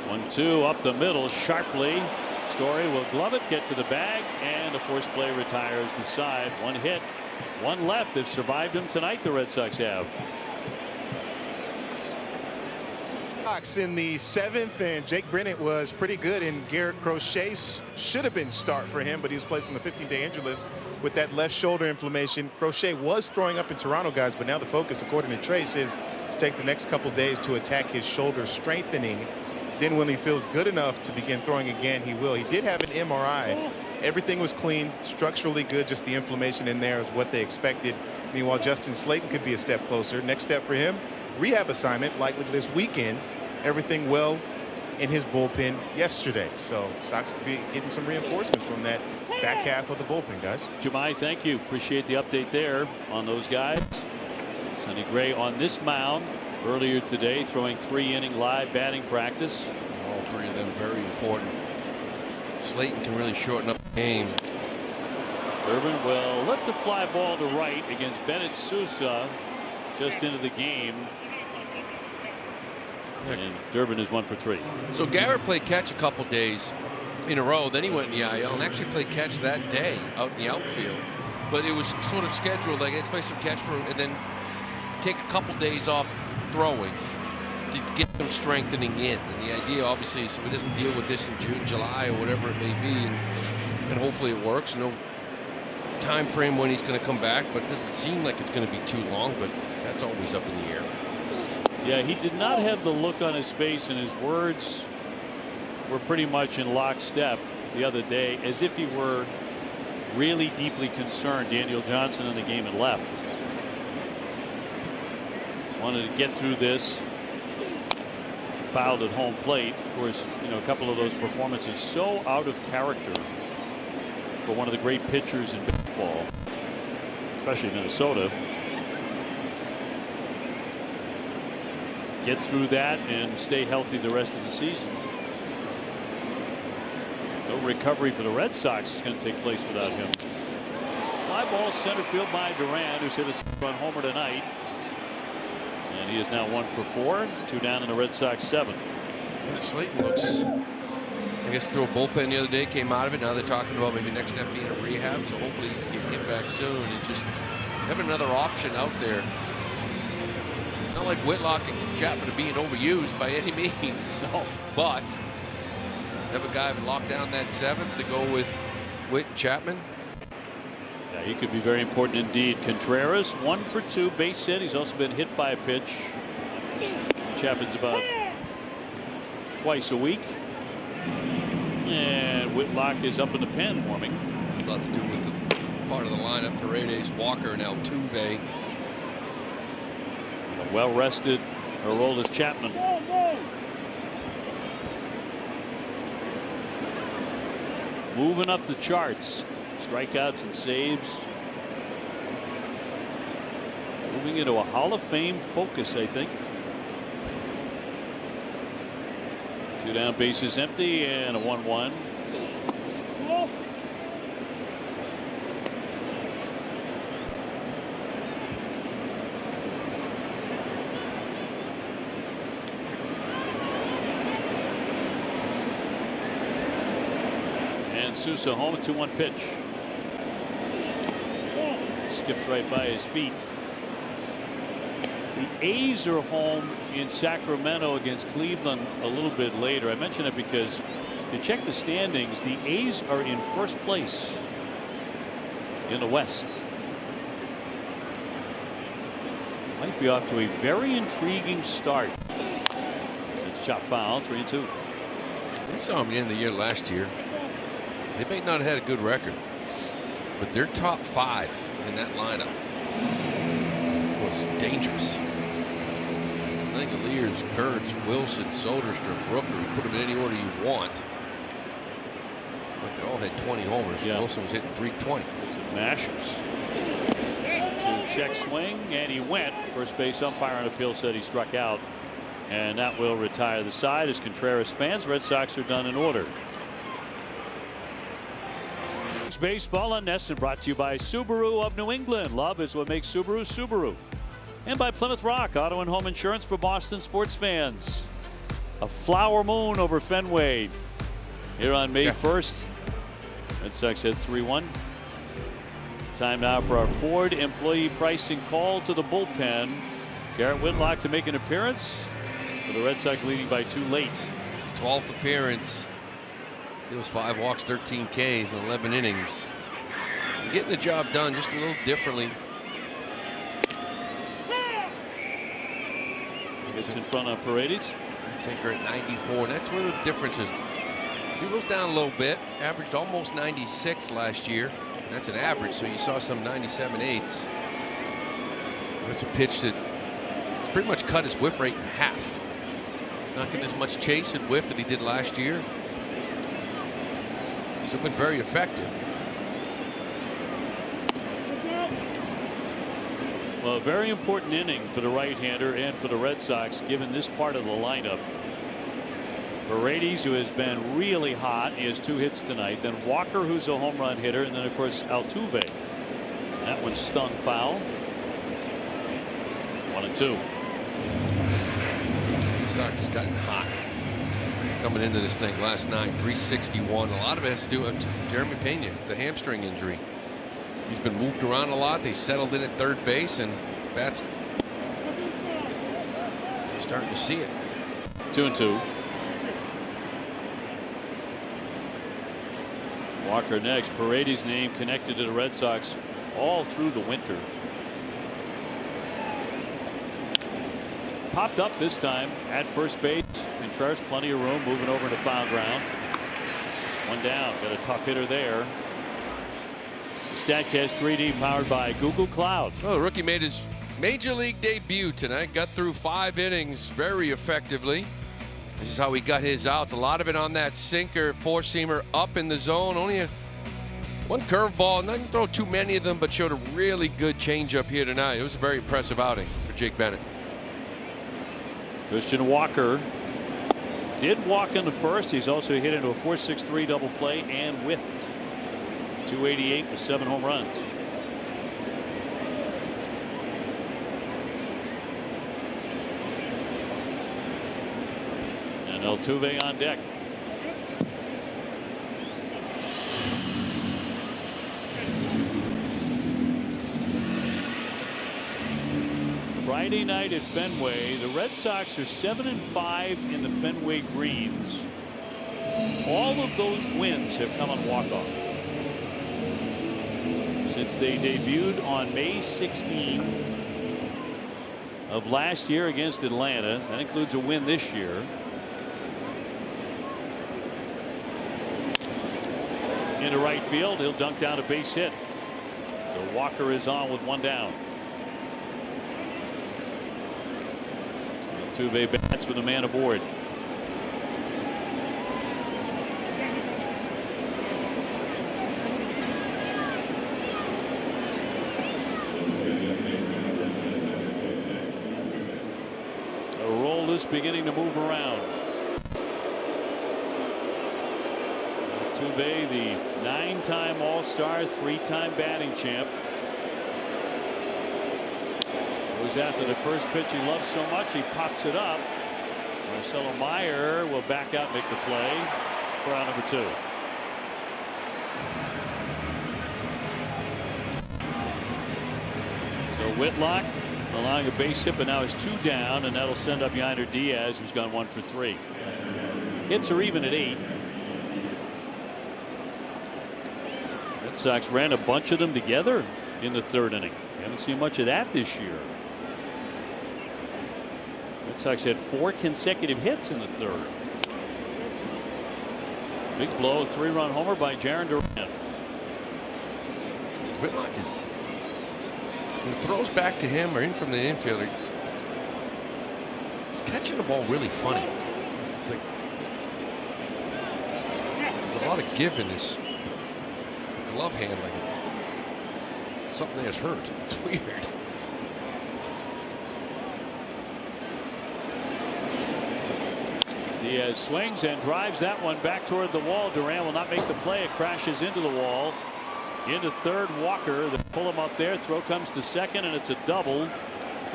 1-2 up the middle sharply. Story will glove it, get to the bag, and the force play retires the side. One hit, one left. They've survived him tonight, the Red Sox have. In the 7th, and Jake Bennett was pretty good, and Garrett Crochet should have been start for him, but he was placed on the 15-day injury list with that left shoulder inflammation. Crochet was throwing up in Toronto, guys, but now the focus, according to Trace, is to take the next couple days to attack his shoulder strengthening. Then when he feels good enough to begin throwing again, he will. He did have an MRI. Everything was clean, structurally good, just the inflammation in there is what they expected. Meanwhile, Justin Slayton could be a step closer. Next step for him, rehab assignment likely this weekend. Everything well in his bullpen yesterday. So Sox will be getting some reinforcements on that back half of the bullpen, guys. Jemai, thank you. Appreciate the update there on those guys. Sonny Gray on this mound earlier today, throwing 3-inning live batting practice. All three of them very important. Slayton can really shorten up the game. Durbin will lift a fly ball to right against Bennett Sousa just into the game. And Durbin is 1 for 3. So Garrett played catch a couple days in a row. Then he went in the IL and actually played catch that day out in the outfield. But it was sort of scheduled, like let's play some catch for, and then take a couple days off throwing to get them strengthening in. And the idea, obviously, is so he doesn't deal with this in June, July, or whatever it may be, and hopefully it works. No time frame when he's going to come back, but it doesn't seem like it's going to be too long. But that's always up in the air. Yeah, he did not have the look on his face, and his words were pretty much in lockstep the other day, as if he were really deeply concerned. Daniel Johnson in the game had left. Wanted to get through this. Fouled at home plate. Of course, you know, a couple of those performances so out of character for one of the great pitchers in baseball, especially Minnesota. Get through that and stay healthy the rest of the season. No recovery for the Red Sox is going to take place without him. Fly ball center field by Duran, who's hit a run homer tonight. And he is now 1 for 4. 2 down in the Red Sox 7th. Yeah, Slayton looks, I guess, threw a bullpen the other day, came out of it. Now they're talking about maybe next step being a rehab. So hopefully he can get him back soon and just have another option out there. Not like Whitlock and Chapman are being overused by any means, but have a guy lock down that 7th to go with Whit and Chapman. Yeah, he could be very important indeed. Contreras 1 for 2, base hit. He's also been hit by a pitch. Chapman's about twice a week. And Whitlock is up in the pen warming. It's a lot to do with the part of the lineup. Paredes, Walker, and Altuve. Well rested Aroldis Chapman. Moving up the charts. Strikeouts and saves. Moving into a Hall of Fame focus, I think. 2 down, bases empty, and a 1-1. Sousa home, a 2-1 pitch. Skips right by his feet. The A's are home in Sacramento against Cleveland a little bit later. I mention it because if you check the standings, the A's are in first place in the West. Might be off to a very intriguing start. It's chopped foul, 3-2. We saw them at the end of the year last year. They may not have had a good record, but their top 5 in that lineup was dangerous. Langoliers, Kurtz, Wilson, Soderstrom, Rooker. You put them in any order you want. But they all had 20 homers. Yeah. Wilson was hitting 320. It's a mashers. To check swing, and he went. First base umpire on appeal said he struck out, and that will retire the side. As Contreras fans, Red Sox are done in order. Baseball on NESN, brought to you by Subaru of New England. Love is what makes Subaru Subaru. And by Plymouth Rock, auto and home insurance for Boston sports fans. A flower moon over Fenway here on May 1st. Red Sox head 3-1. Time now for our Ford employee pricing call to the bullpen. Garrett Whitlock to make an appearance, with the Red Sox leading by 2 late. This is 12th appearance. Steals 5 walks, 13 Ks in 11 innings. Getting the job done just a little differently. Gets in front of Paredes. Sinker at 94, and that's where the difference is. He goes down a little bit, averaged almost 96 last year. That's an average, so you saw some 97.8s. That's a pitch that pretty much cut his whiff rate in half. He's not getting as much chase and whiff that he did last year. Still been very effective. Well, a very important inning for the right-hander and for the Red Sox, given this part of the lineup. Paredes, who has been really hot, he has 2 hits tonight. Then Walker, who's a home run hitter, and then of course Altuve. That one stung foul. 1-2. The Sox has gotten hot coming into this thing last night. 361. A lot of it has to do with Jeremy Pena, the hamstring injury. He's been moved around a lot. They settled in at third base, and bats starting to see it. 2-2. Walker next. Paredes' name connected to the Red Sox all through the winter. Popped up this time at first base. Contreras plenty of room, moving over to foul ground. 1 down. Got a tough hitter there. StatCast 3D powered by Google Cloud. Well, the rookie made his major league debut tonight. Got through 5 innings very effectively. This is how he got his outs. A lot of it on that sinker, 4-seamer up in the zone. Only one curveball. Not going to throw too many of them, but showed a really good changeup here tonight. It was a very impressive outing for Jake Bennett. Christian Walker did walk in the first. He's also hit into a 4.63 double play and whiffed. 288 with 7 home runs. And Altuve on deck. Friday night at Fenway, the Red Sox are 7-5 in the Fenway Greens. All of those wins have come on walk-offs. Since they debuted on May 16 of last year against Atlanta. That includes a win this year. Into right field, he'll dunk down a base hit. So Walker is on with 1 down. Altuve bats with a man aboard. Beginning to move around. Altuve, the 9-time All-Star, 3-time batting champ, goes after the first pitch he loves so much, he pops it up. Marcelo Meyer will back out, make the play for out number 2. So Whitlock allowing a base hit, but now it's 2 down, and that'll send up Yainer Diaz, who's gone 1 for 3. Hits are even at 8. Red Sox ran a bunch of them together in the 3rd inning. Haven't seen much of that this year. Red Sox had 4 consecutive hits in the 3rd. Big blow, 3-run homer by Jarren Duran. Whitlock is, when it throws back to him or in from the infielder, he's catching the ball really funny. It's like there's a lot of give in this glove hand, like something that's hurt. It's weird. Diaz swings and drives that one back toward the wall. Duran will not make the play. It crashes into the wall. Into third, Walker. They pull him up there. Throw comes to second, and it's a double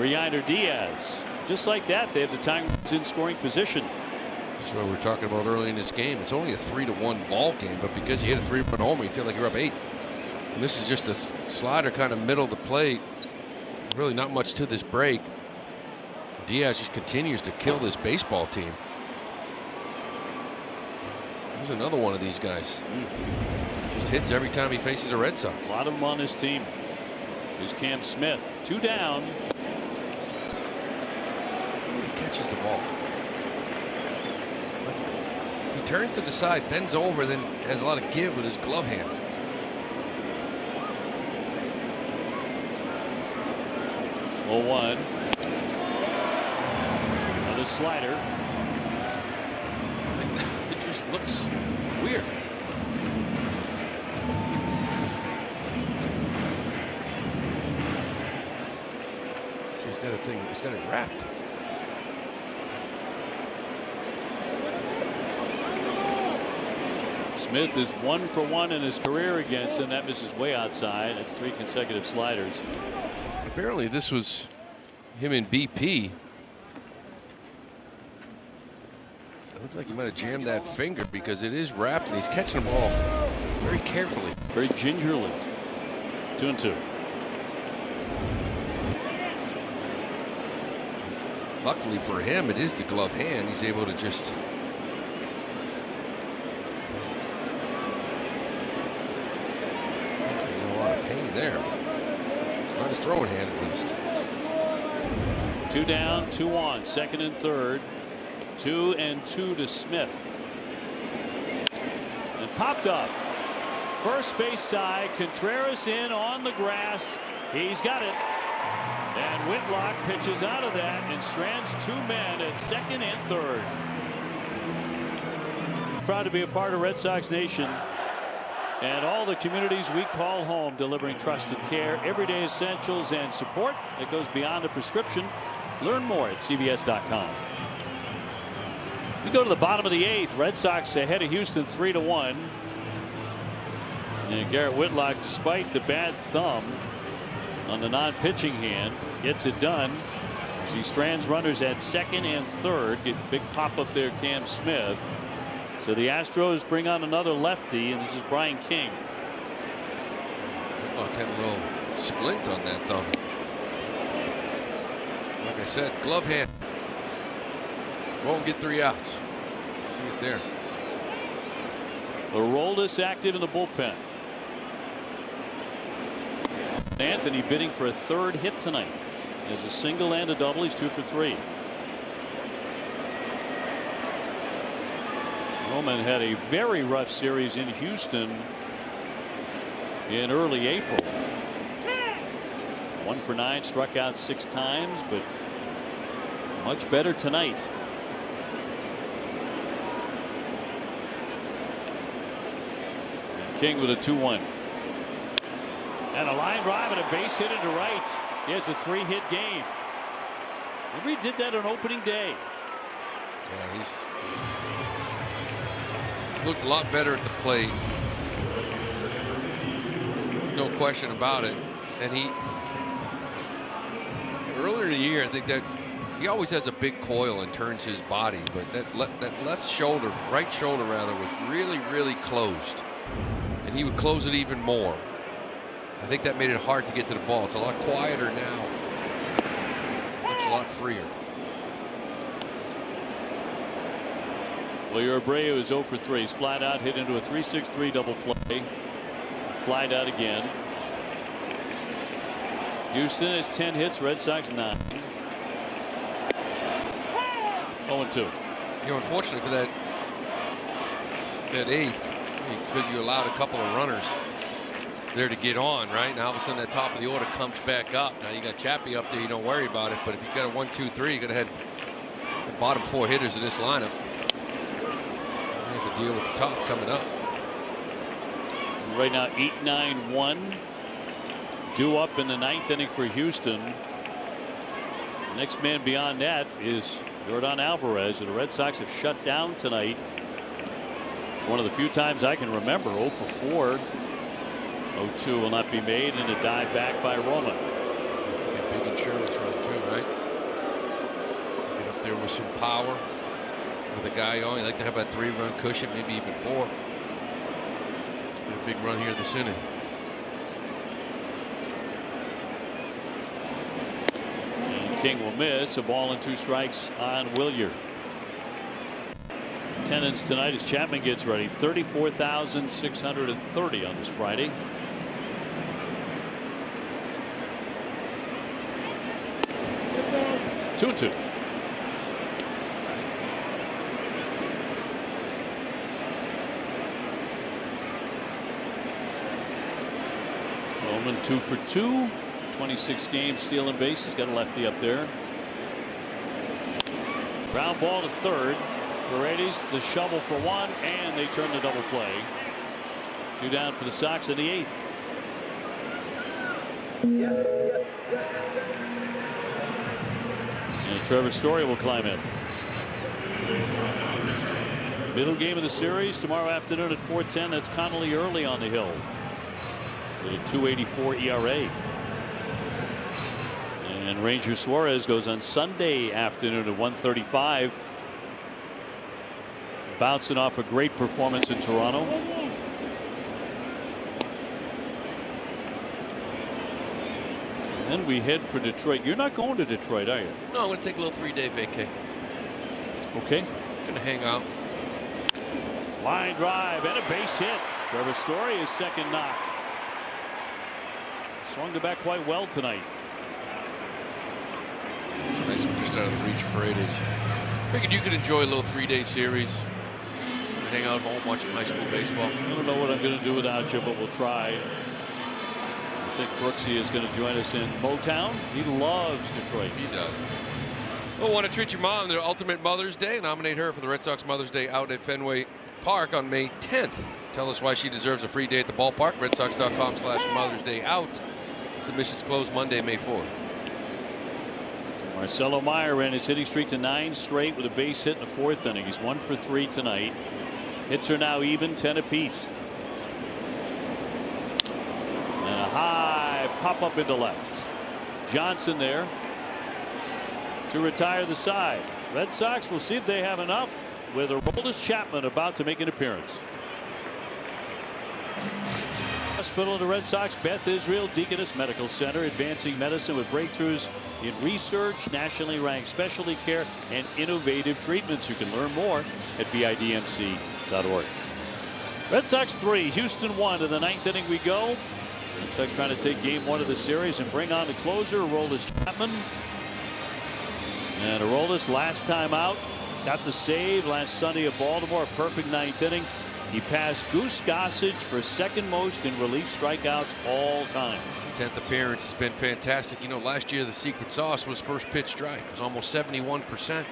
for Yainer Diaz. Just like that, they have the tying runs in scoring position. That's what we were talking about early in this game. It's only a 3-1 ball game, but because you hit a 3-run homer, you feel like you're up 8. And this is just a slider kind of middle of the plate. Really not much to this break. Diaz just continues to kill this baseball team. There's another one of these guys. Just hits every time he faces the Red Sox. A lot of them on this team. Here's Cam Smith. 2 down. He catches the ball. He turns to the side, bends over, then has a lot of give with his glove hand. Oh, 1. Another slider. It just looks weird. He's got a thing. He's got it wrapped. Smith is 1 for 1 in his career against him. That misses way outside. That's 3 consecutive sliders. Apparently, this was him in BP. It looks like he might have jammed that finger because it is wrapped and he's catching the ball very carefully. Very gingerly. 2-2. Luckily for him, it is the glove hand. He's able to just. There's a lot of pain there. On his throwing hand, at least. 2 down, 2 on, second and third. 2 and 2 to Smith. And popped up. First base side. Contreras in on the grass. He's got it. And Whitlock pitches out of that and strands 2 men at second and third. Proud to be a part of Red Sox Nation and all the communities we call home, delivering trusted care, everyday essentials, and support that goes beyond a prescription. Learn more at CVS.com. We go to the bottom of the 8th. Red Sox ahead of Houston 3-1. And Garrett Whitlock, despite the bad thumb on the non-pitching hand, gets it done as he strands runners at second and third. Get big pop up there, Cam Smith. So the Astros bring on another lefty, and this is Brian King. Whitlock had a little splint on that thumb. Like I said, glove hand. Won't get 3 outs. See it there. Aroldis active in the bullpen. Anthony bidding for a 3rd hit tonight. He has a single and a double. He's 2 for 3. Roman had a very rough series in Houston in early April. 1 for 9, struck out 6 times, but much better tonight. And King with a 2-1. And a line drive and a base hit into right. He has a 3-hit game. Maybe he did that on opening day. Yeah, he's looked a lot better at the plate. No question about it. And he earlier in the year, I think that he always has a big coil and turns his body, but that left shoulder, right shoulder rather, was really closed, and he would close it even more. I think that made it hard to get to the ball. It's a lot quieter now. Looks a lot freer. Well, Abreu is 0 for 3. He's flat out, hit into a 3-6-3 double play. Flied out again. Houston has 10 hits. Red Sox 9. 0-2. You know, unfortunately for that 8th, because you allowed a couple of runners there to get on, right? Now all of a sudden that top of the order comes back up. Now you got Chappie up there, you don't worry about it. But if you've got a 1, 2, 3, you're gonna have the bottom 4 hitters of this lineup. You have to deal with the top coming up. Right now 8-9-1. Due up in the 9th inning for Houston. The next man beyond that is Yordan Alvarez, who the Red Sox have shut down tonight. One of the few times I can remember. 0 for 4. 0-2 will not be made, and a dive back by Roman. Big insurance run too, right? Get up there with some power. With a guy on, you like to have a 3-run cushion, maybe even 4. Get a big run here this inning. And King will miss. A ball and 2 strikes on Williard. 10 innings tonight as Chapman gets ready. 34,630 on this Friday. Two and 2. Bowman 2 for 2. 26 games stealing bases. Got a lefty up there. Ground ball to third. Paredes the shovel for 1, and they turn the double play. 2 down for the Sox in the 8th. And Trevor Story will climb in. Middle game of the series tomorrow afternoon at 4:10. That's Connolly early on the hill with a 2.84 ERA. And Ranger Suarez goes on Sunday afternoon at 1:35. Bouncing off a great performance in Toronto. And then we head for Detroit. You're not going to Detroit, are you? No, I'm going to take a little 3-day vacay. Okay. Going to hang out. Line drive and a base hit. Trevor Story, his second knock. Swung the bat quite well tonight. It's a nice one just out of the reach of Paredes. Figured you could enjoy a little 3-day series. Hang out at home watching high school baseball. I don't know what I'm going to do without you, but we'll try. I think Brooksy is going to join us in Motown. He loves Detroit. He does. Well, want to treat your mom their ultimate Mother's Day. Nominate her for the Red Sox Mother's Day out at Fenway Park on May 10th. Tell us why she deserves a free day at the ballpark. RedSox.com/Mother's Day out. Submissions close Monday, May 4th. Marcelo Meyer ran his hitting streak to 9 straight with a base hit in the 4th inning. He's 1 for 3 tonight. Hits are now even, 10 apiece. And a high pop up into left. Johnson there to retire the side. Red Sox will see if they have enough with Aroldis Chapman about to make an appearance. Hospital of the Red Sox, Beth Israel Deaconess Medical Center, advancing medicine with breakthroughs in research, nationally ranked specialty care, and innovative treatments. You can learn more at bidmc.org. Red Sox 3, Houston 1. To the 9th inning we go. Red Sox trying to take game 1 of the series and bring on the closer, Aroldis Chapman. And Aroldis last time out got the save last Sunday at Baltimore. A perfect 9th inning. He passed Goose Gossage for second most in relief strikeouts all time. 10th appearance has been fantastic. You know, last year the secret sauce was first pitch strike. It was almost 71%. What can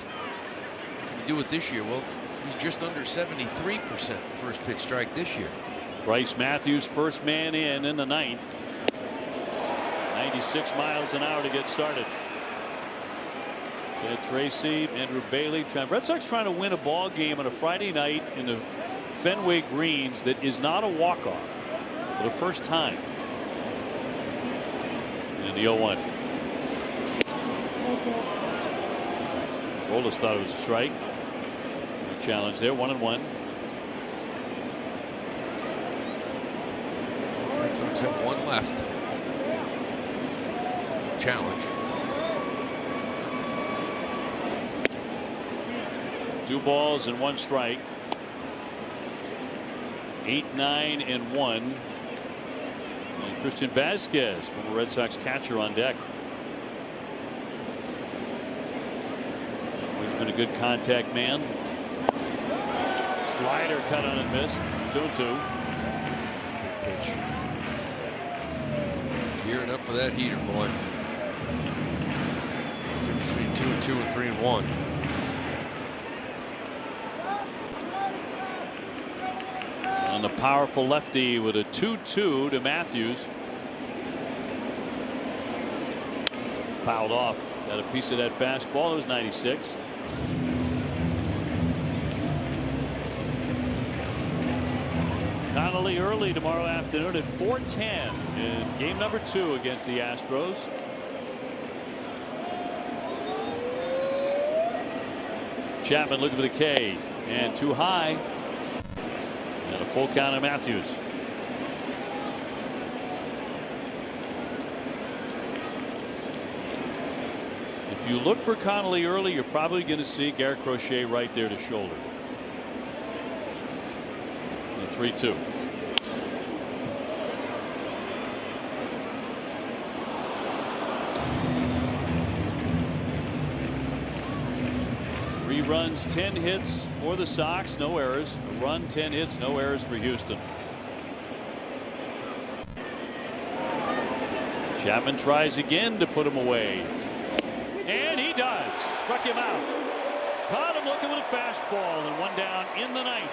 you do it this year? Well, he's just under 73% first pitch strike this year. Bryce Matthews, first man in the 9th. 96 miles an hour to get started. Chad Tracy, Andrew Bailey. Red Sox trying to win a ball game on a Friday night in the Fenway Greens that is not a walk-off for the first time. And the 0-1. Aroldis thought it was a strike. No challenge there. 1-1. Red Sox have 1 left. Challenge. 2 balls and 1 strike. 8-9-1. And Christian Vasquez, former Red Sox catcher, on deck. He's been a good contact man. Slider cut on and missed. 2-2. Pitch. Gearing up for that heater, boy. Between 2-2 and 3-1. And the powerful lefty with a 2-2 to Matthews. Fouled off. Got a piece of that fastball. It was 96. Connolly early tomorrow afternoon at 4:10 in game number 2 against the Astros. Chapman looking for the K, and too high. And a full count of Matthews. If you look for Connolly early, you're probably going to see Garrett Crochet right there to shoulder. The 3-2. Three runs, 10 hits for the Sox, no errors. A run, 10 hits, no errors for Houston. Chapman tries again to put him away. And he does. Struck him out. Caught him looking with a fastball, and one down in the ninth.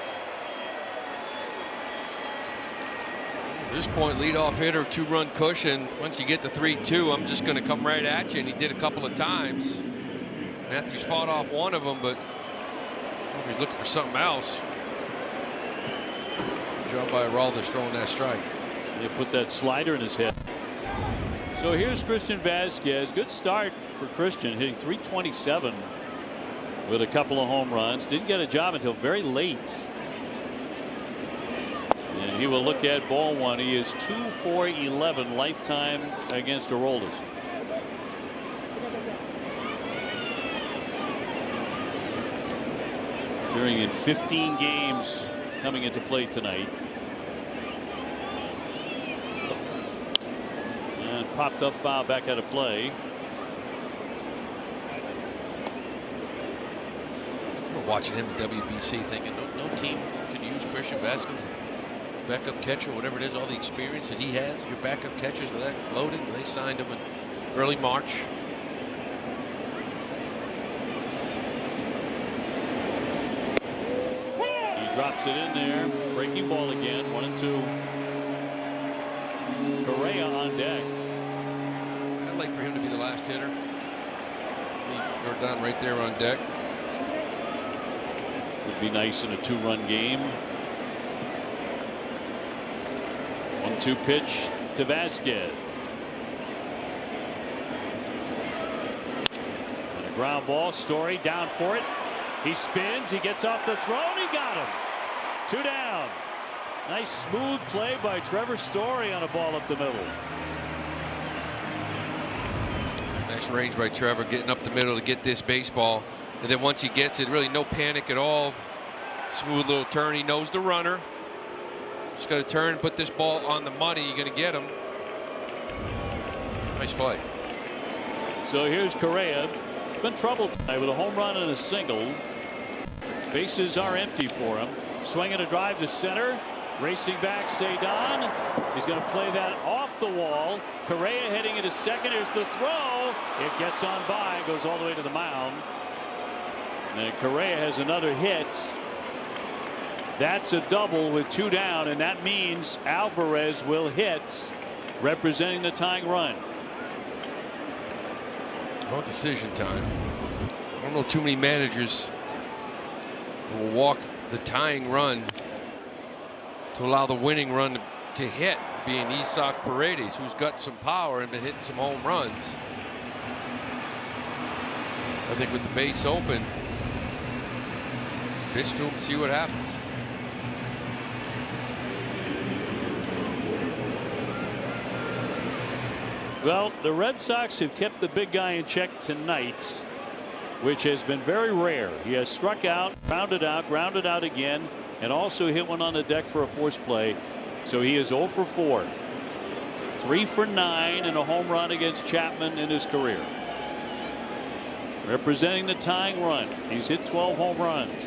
At this point, leadoff hitter, 2-run cushion. Once you get the 3-2, I'm just going to come right at you, and he did a couple of times. Matthews fought off one of them, but he's looking for something else. Good job by Araldus throwing that strike. They put that slider in his head. So here's Christian Vasquez. Good start for Christian, hitting .327 with a couple of home runs. Didn't get a job until very late. And he will look at ball one. He is 2-for-11 lifetime against Araldus. Appearing in 15 games coming into play tonight. And popped up foul back out of play. We're watching him at WBC thinking no team could use Christian Vasquez, backup catcher, whatever it is, all the experience that he has. Your backup catchers that loaded, they signed him in early March. Drops it in there. Breaking ball again. 1-2. Correa on deck. I'd like for him to be the last hitter. You're done right there on deck. Would be nice in a 2-run game. 1-2 pitch to Vasquez. And a ground ball. Story down for it. He spins. He gets off the throw, and he got him. 2 down. Nice smooth play by Trevor Story on a ball up the middle. Nice range by Trevor, getting up the middle to get this baseball. And then once he gets it, really no panic at all. Smooth little turn. He knows the runner. Just got to turn and put this ball on the money. You're going to get him. Nice play. So here's Correa. Been trouble tonight with a home run and a single. Bases are empty for him. Swinging a drive to center. Racing back, Cedon. He's going to play that off the wall. Correa heading into second. Here's the throw. It gets on by, goes all the way to the mound. And Correa has another hit. That's a double with 2 down, and that means Alvarez will hit, representing the tying run. Well, decision time. I don't know too many managers who will walk the tying run to allow the winning run to hit, being Isaac Paredes, who's got some power and been hitting some home runs. I think with the base open, pitch to him and see what happens. Well, the Red Sox have kept the big guy in check tonight, which has been very rare. He has struck out, grounded out again, and also hit one on the deck for a force play. So he is 0 for 4. 3 for 9 and a home run against Chapman in his career. Representing the tying run. He's hit 12 home runs.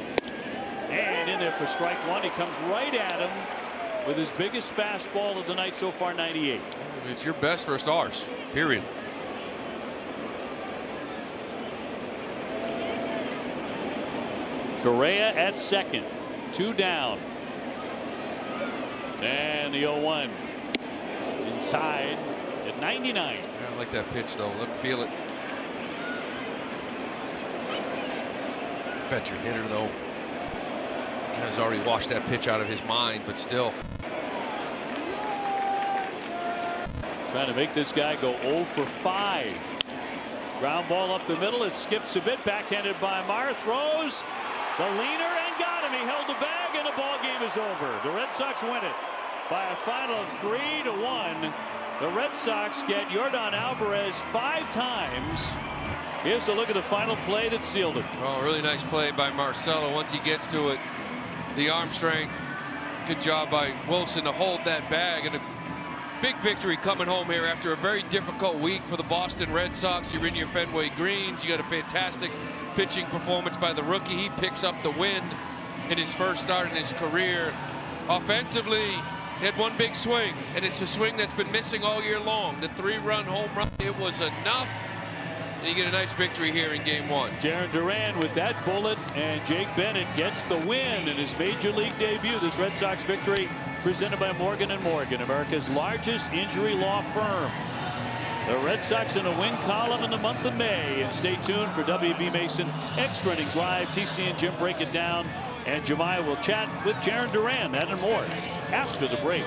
And in there for strike one. He comes right at him with his biggest fastball of the night so far, 98. It's your best for stars, period. Correa at second. 2 down. And the 0-1 inside at 99. I like that pitch, though. Let him feel it. Veteran hitter, though. Has already washed that pitch out of his mind, but still. Trying to make this guy go 0 for 5. Ground ball up the middle. It skips a bit. Backhanded by Meyer. Throws. The leaner and got him. He held the bag, and the ball game is over. The Red Sox win it by a final of 3-1. The Red Sox get Yordan Alvarez 5 times. Here's a look at the final play that sealed it. Oh, really nice play by Marcelo. Once he gets to it, the arm strength. Good job by Wilson to hold that bag, and a big victory coming home here after a very difficult week for the Boston Red Sox. You're in your Fenway Greens. You got a fantastic pitching performance by the rookie. He picks up the win in his first start in his career. Offensively, he had one big swing, and it's a swing that's been missing all year long. The 3-run home run, it was enough. And you get a nice victory here in Game 1. Jarren Duran with that bullet, and Jake Bennett gets the win in his major league debut. This Red Sox victory presented by Morgan & Morgan, America's largest injury law firm. The Red Sox in a win column in the month of May. And stay tuned for WB Mason Extra Innings Live. TC and Jim break it down, and Jemiah will chat with Jarren Duran. That and more after the break.